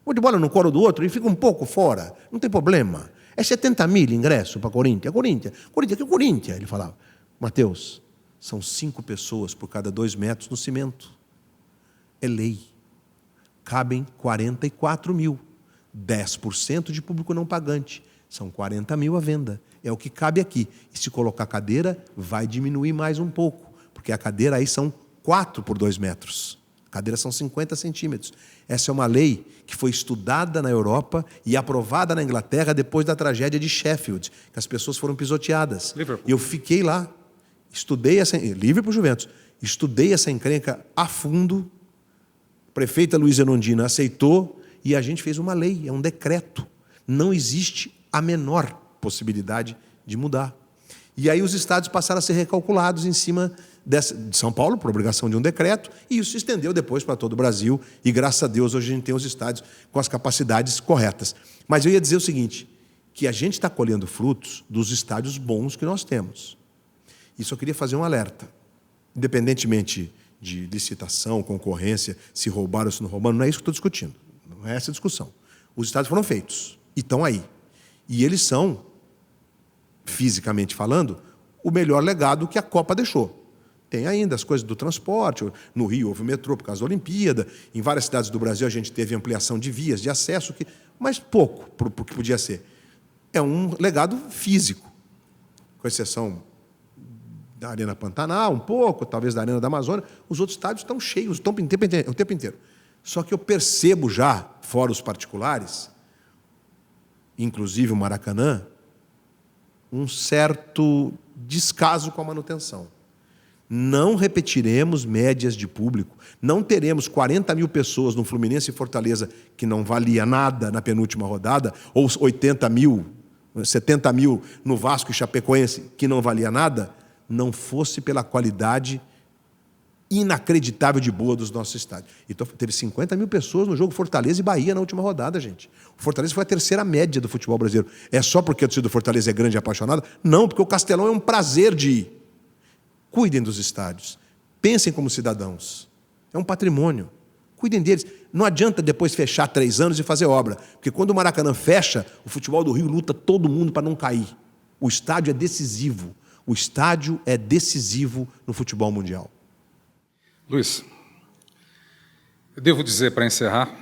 Futebol é no colo do outro e fica um pouco fora. Não tem problema. É 70 mil ingresso para Corinthians. Corinthians, que Corinthians? Ele falava. Mateus, são 5 pessoas por cada 2 metros no cimento. É lei. Cabem 44 mil. 10% de público não pagante. São 40 mil à venda. É o que cabe aqui. E se colocar cadeira, vai diminuir mais um pouco. Porque a cadeira aí são 4 por 2 metros. A cadeira são 50 centímetros. Essa é uma lei que foi estudada na Europa e aprovada na Inglaterra depois da tragédia de Sheffield, que as pessoas foram pisoteadas. Liverpool. E eu fiquei lá, estudei essa... Liverpool Juventus. Estudei essa encrenca a fundo. A prefeita Luísa Erundina aceitou e a gente fez uma lei, é um decreto. Não existe a menor possibilidade de mudar. E aí os estádios passaram a ser recalculados em cima de São Paulo, por obrigação de um decreto, e isso se estendeu depois para todo o Brasil, e graças a Deus hoje a gente tem os estádios com as capacidades corretas. Mas eu ia dizer o seguinte, que a gente está colhendo frutos dos estádios bons que nós temos. E só queria fazer um alerta. Independentemente de licitação, concorrência, se roubaram ou se não roubaram, não é isso que eu estou discutindo. Não é essa a discussão. Os estádios foram feitos e estão aí. E eles são, fisicamente falando, o melhor legado que a Copa deixou. Tem ainda as coisas do transporte. No Rio houve o metrô por causa da Olimpíada. Em várias cidades do Brasil a gente teve ampliação de vias de acesso, mas pouco para o que podia ser. É um legado físico, com exceção da Arena Pantanal, um pouco, talvez da Arena da Amazônia. Os outros estádios estão cheios o tempo inteiro. Só que eu percebo já, fora os particulares, inclusive o Maracanã, um certo descaso com a manutenção. Não repetiremos médias de público. Não teremos 40 mil pessoas no Fluminense e Fortaleza, que não valia nada na penúltima rodada, ou 80 mil, 70 mil no Vasco e Chapecoense, que não valia nada, não fosse pela qualidade inacreditável de boa dos nossos estádios. Então, teve 50 mil pessoas no jogo Fortaleza e Bahia na última rodada, gente. O Fortaleza foi a terceira média do futebol brasileiro. É só porque a torcida do Fortaleza é grande e apaixonada? Não, porque o Castelão é um prazer de ir. Cuidem dos estádios. Pensem como cidadãos. É um patrimônio. Cuidem deles. Não adianta depois fechar 3 anos e fazer obra. Porque quando o Maracanã fecha, o futebol do Rio luta todo mundo para não cair. O estádio é decisivo. O estádio é decisivo no futebol mundial. Luiz, eu devo dizer para encerrar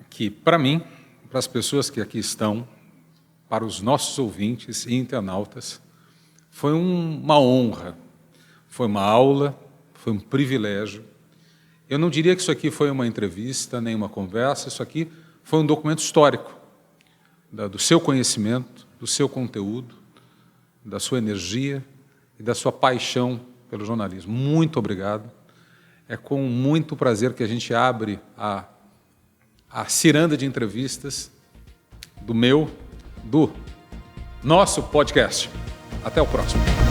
que, para mim, para as pessoas que aqui estão, para os nossos ouvintes e internautas, foi uma honra, foi uma aula, foi um privilégio. Eu não diria que isso aqui foi uma entrevista, nem uma conversa, isso aqui foi um documento histórico do seu conhecimento, do seu conteúdo, da sua energia e da sua paixão pelo jornalismo. Muito obrigado. É com muito prazer que a gente abre a ciranda de entrevistas do nosso podcast. Até o próximo.